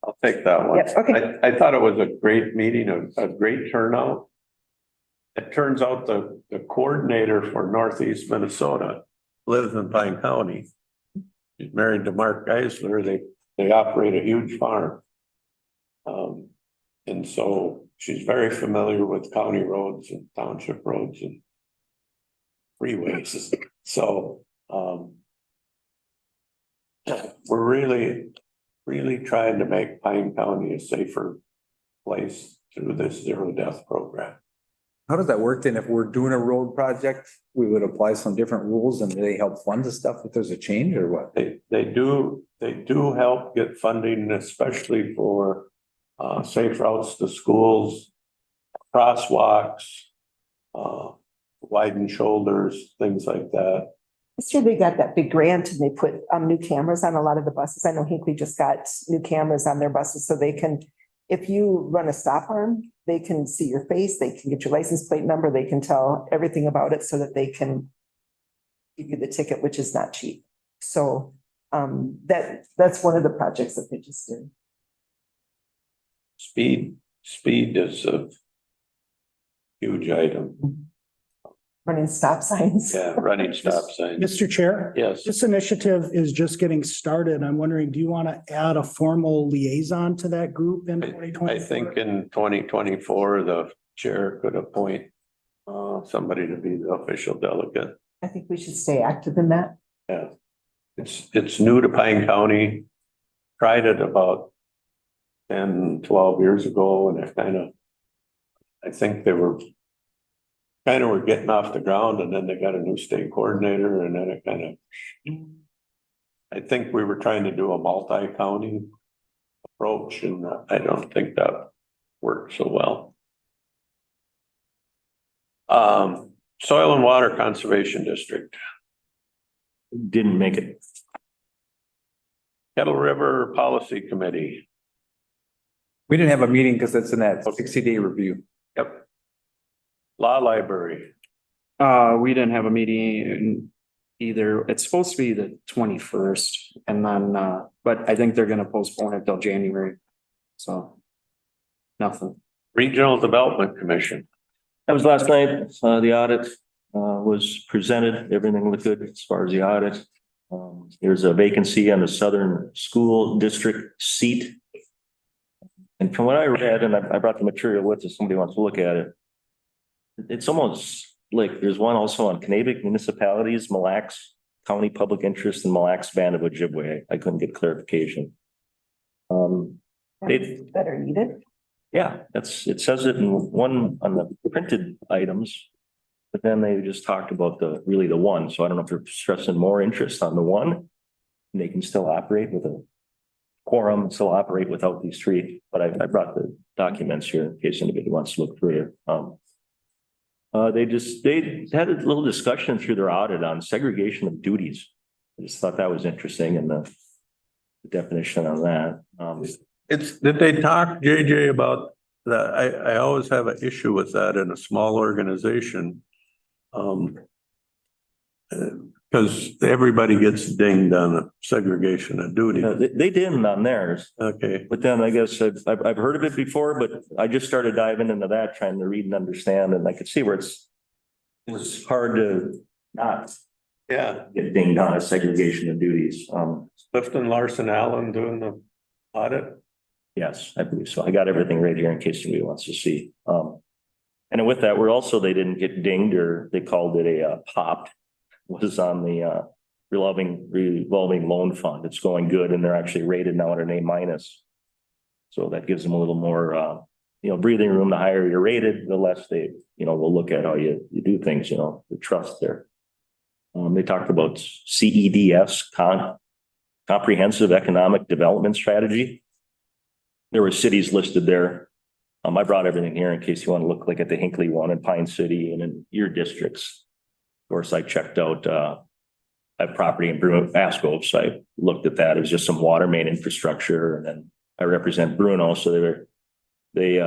I'll take that one. Yep, okay. I thought it was a great meeting, a great turnout. It turns out the coordinator for Northeast Minnesota lives in Pine County. She's married to Mark Geisler. They operate a huge farm. And so she's very familiar with county roads and township roads and freeways. So, we're really trying to make Pine County a safer place through this zero death program. How does that work then? If we're doing a road project, we would apply some different rules and they help fund the stuff if there's a change or what? They do help get funding, especially for safe routes to schools, crosswalks, widened shoulders, things like that. This year they got that big grant and they put new cameras on a lot of the buses. I know Hinkley just got new cameras on their buses so they can, if you run a stop arm, they can see your face, they can get your license plate number, they can tell everything about it so that they can give you the ticket, which is not cheap. So that's one of the projects that they just did. Speed is a huge item. Running stop signs. Yeah, running stop signs. Mr. Chair, Yes, this initiative is just getting started. I'm wondering, do you want to add a formal liaison to that group in 2024? I think in 2024, the chair could appoint somebody to be the official delegate. I think we should stay active in that. Yeah. It's new to Pine County. Tried it about 10, 12 years ago and I think they were getting off the ground and then they got a new state coordinator and then it I think we were trying to do a multi-county approach, and I don't think that worked so well. Soil and Water Conservation District, Didn't make it. Kettle River Policy Committee. We didn't have a meeting because it's in that 60-day review. Yep. Law Library. We didn't have a meeting either. It's supposed to be the 21st and then, but I think they're gonna postpone it till January. So. Nothing. Regional Development Commission. That was last night. The audit was presented. Everything looked good as far as the audit. There's a vacancy on the Southern School District seat. And from what I read, and I brought the material with, if somebody wants to look at it. It's almost like there's one also on Kanabec Municipalities, Mille Lacs County Public Interest, and Mille Lacs Band of Ojibwe. I couldn't get clarification. That are needed. Yeah, it says it in one on the printed items. But then they just talked about the one. So I don't know if they're stressing more interest on the one. And they can still operate with a quorum, still operate without these three. But I brought the documents here in case anybody wants to look through it. They had a little discussion through their audit on segregation of duties. I just thought that was interesting, and the definition on that. Did they talk, JJ, about that? I always have an issue with that in a small organization. Because everybody gets dinged on the segregation of duty. They didn't on theirs. Okay, But then I guess I've heard of it before, but I just started diving into that, trying to read and understand, and I could see where it's hard to not yeah. get dinged on a segregation of duties. Clifton Larson Allen doing the audit. Yes, I believe so. I got everything right here in case anybody wants to see. And with that, they didn't get dinged, or they called it a popped, was on the revolving loan fund. It's going good, and they're actually rated now at an A-. So that gives them a little more breathing room. The higher you're rated, the less they, will look at how you do things, the trust there. They talked about CEDS, Comprehensive Economic Development Strategy. There were cities listed there. I brought everything here in case you want to look at the Hinckley one in Pine City and in your districts. Of course, I checked out, I have property in Bruno Pasco, so I looked at that. It was just some water main infrastructure, and then I represent Bruno, so they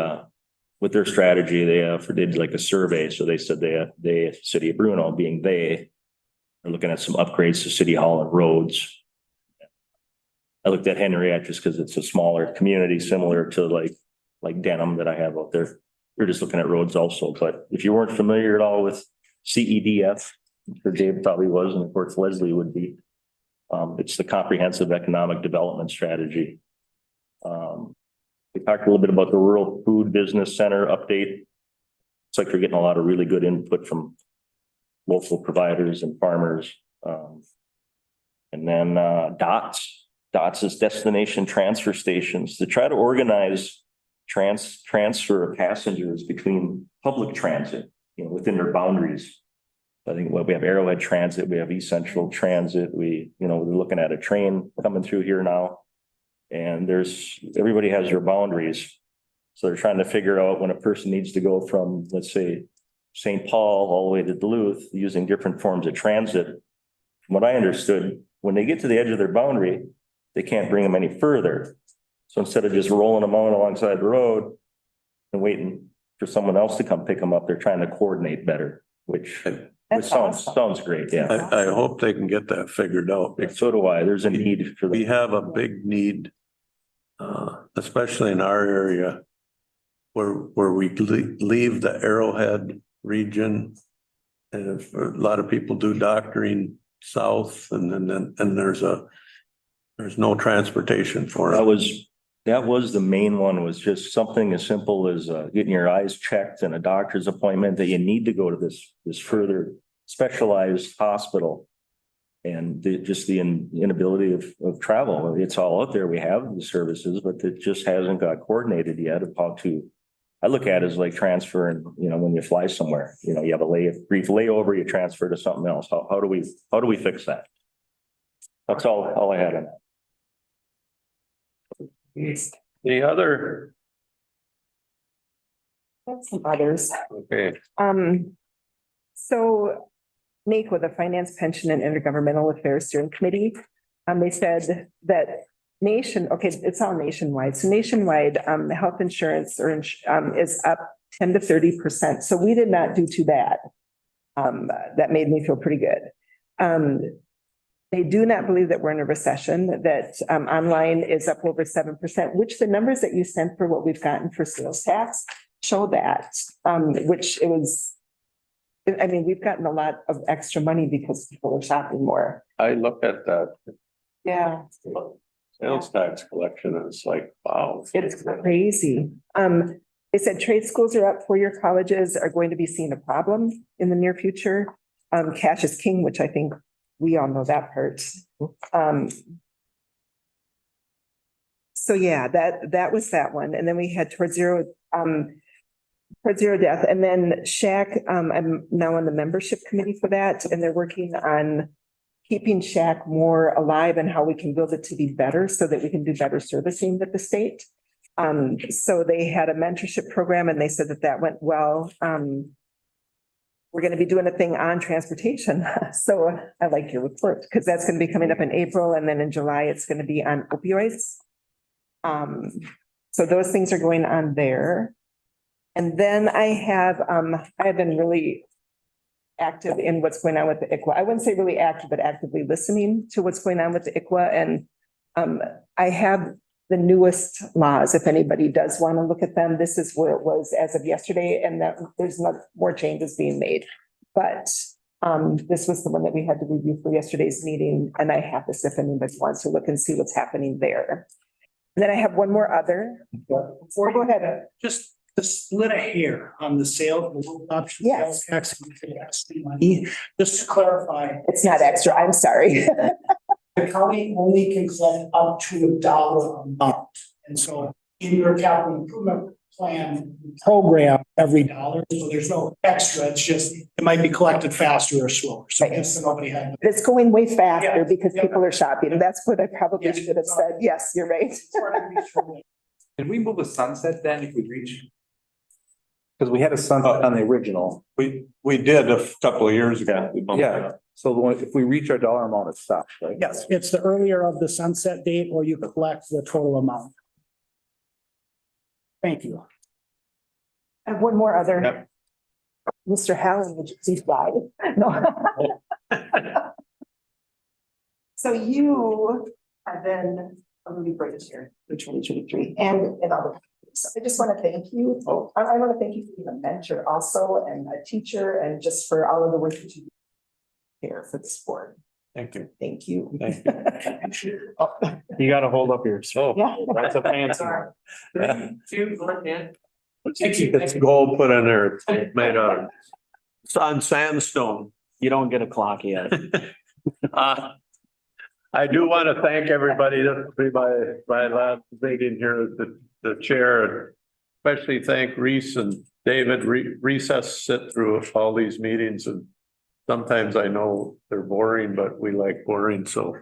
with their strategy, they did like a survey. So they said they City of Bruno, being they, are looking at some upgrades to City Hall and roads. I looked at Henriette just because it's a smaller community, similar to like Denham that I have out there. We're just looking at roads also. But if you weren't familiar at all with CEDF, for Dave probably was, and of course Leslie would be. It's the Comprehensive Economic Development Strategy. We talked a little bit about the Rural Food Business Center update. It's like you're getting a lot of really good input from local providers and farmers. And then DOTS is Destination Transfer Stations, to try to organize transfer of passengers between public transit, within their boundaries. I think we have Arrowhead Transit, we have East Central Transit, we're looking at a train coming through here now. And everybody has their boundaries. So they're trying to figure out when a person needs to go from, let's say, St. Paul all the way to Duluth, using different forms of transit. From what I understood, when they get to the edge of their boundary, they can't bring them any further. So instead of just rolling them out alongside the road and waiting for someone else to come pick them up, they're trying to coordinate better, which sounds great. Yeah. I hope they can get that figured out. So do I. There's a need for We have a big need, especially in our area, where we leave the Arrowhead region. And a lot of people do doctoring south, and there's no transportation for it. That was the main one, was just something as simple as getting your eyes checked and a doctor's appointment, that you need to go to this further specialized hospital. And the inability of travel. It's all out there. We have the services, but it just hasn't got coordinated yet of how to. I look at it as like transferring, when you fly somewhere, you have a brief layover, you transfer to something else. How do we fix that? That's all I had on that. Any other? Some others. Okay, So NACO, the Finance, Pension and Intergovernmental Affairs Steering Committee, they said that it's all nationwide. So nationwide, the health insurance is up 10 to 30%. So we did not do too bad. That made me feel pretty good. They do not believe that we're in a recession, that online is up over 7%, which the numbers that you sent for what we've gotten for sales tax show that, which it was. I mean, we've gotten a lot of extra money because people are shopping more. I look at that Yeah. sales tax collection and it's like, wow. It's crazy. They said trade schools are up, four-year colleges are going to be seeing a problem in the near future. Cash is king, which I think we all know that part. So yeah, that was that one. And then we had Towards Zero Death. And then SHAC, I'm now on the membership committee for that, and they're working on keeping SHAC more alive and how we can build it to be better so that we can do better servicing with the state. So they had a mentorship program and they said that went well. We're going to be doing a thing on transportation. So I like your report because that's going to be coming up in April, and then in July, it's going to be on opioids. So those things are going on there. And then I have been really active in what's going on with the ICWA. I wouldn't say really active, but actively listening to what's going on with the ICWA. And I have the newest laws. If anybody does want to look at them, this is where it was as of yesterday, and that there's not more changes being made. But this was the one that we had to review for yesterday's meeting, and I have this if anybody wants to look and see what's happening there. And then I have one more other. Before Go ahead. just to split a hair on the sale, the local option Yes. sales tax, and the extra money, just to clarify, It's not extra, I'm sorry. the county only can collect up to $1 amount. And so in your capital improvement plan program, every dollar, so there's no extra, it's just, it might be collected faster or slower. So Right. just so nobody had. It's going way faster Yeah. because Yeah. people are shopping. That's what I probably Yeah. should have said. Yes, you're right. Can we move a sunset then if we reach? Because we had a sunset on the original. We did a couple of years ago. Yeah, so if we reach our dollar amount, it stops, right? Yes, it's the earlier of the sunset date or you collect the total amount. Thank you. I have one more other. Yep. Mr. Hallen, would you please ride? No. So you have been a really great year for 2023 and other. So I just want to thank you. I want to thank you for being a mentor also and a teacher and just for all of the work that you do here for the sport. Thank you. Thank you. Thank You gotta hold up your. Oh, Yeah. That's a fancy one. it's gold put in there. It's made out of, it's on sandstone. You don't get a clock yet. I do want to thank everybody. This will be my last meeting here as the chair, and especially thank Reese and David. Reese has to sit through all these meetings, and sometimes I know they're boring, but we like boring. So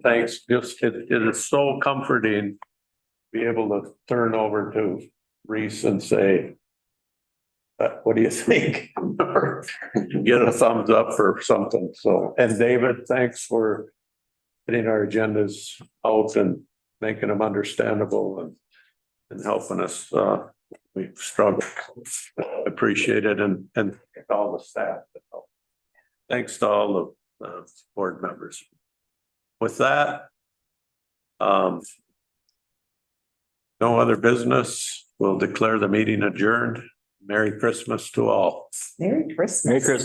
thanks. Just it is so comforting to be able to turn over to Reese and say, what do you think? Or get a thumbs up for something. So, and David, thanks for getting our agendas out and making them understandable and helping us. We struggle. Appreciate it, and all the staff that help. Thanks to all the board members. With that, no other business. We'll declare the meeting adjourned. Merry Christmas to all. Merry Christmas. Merry Christmas.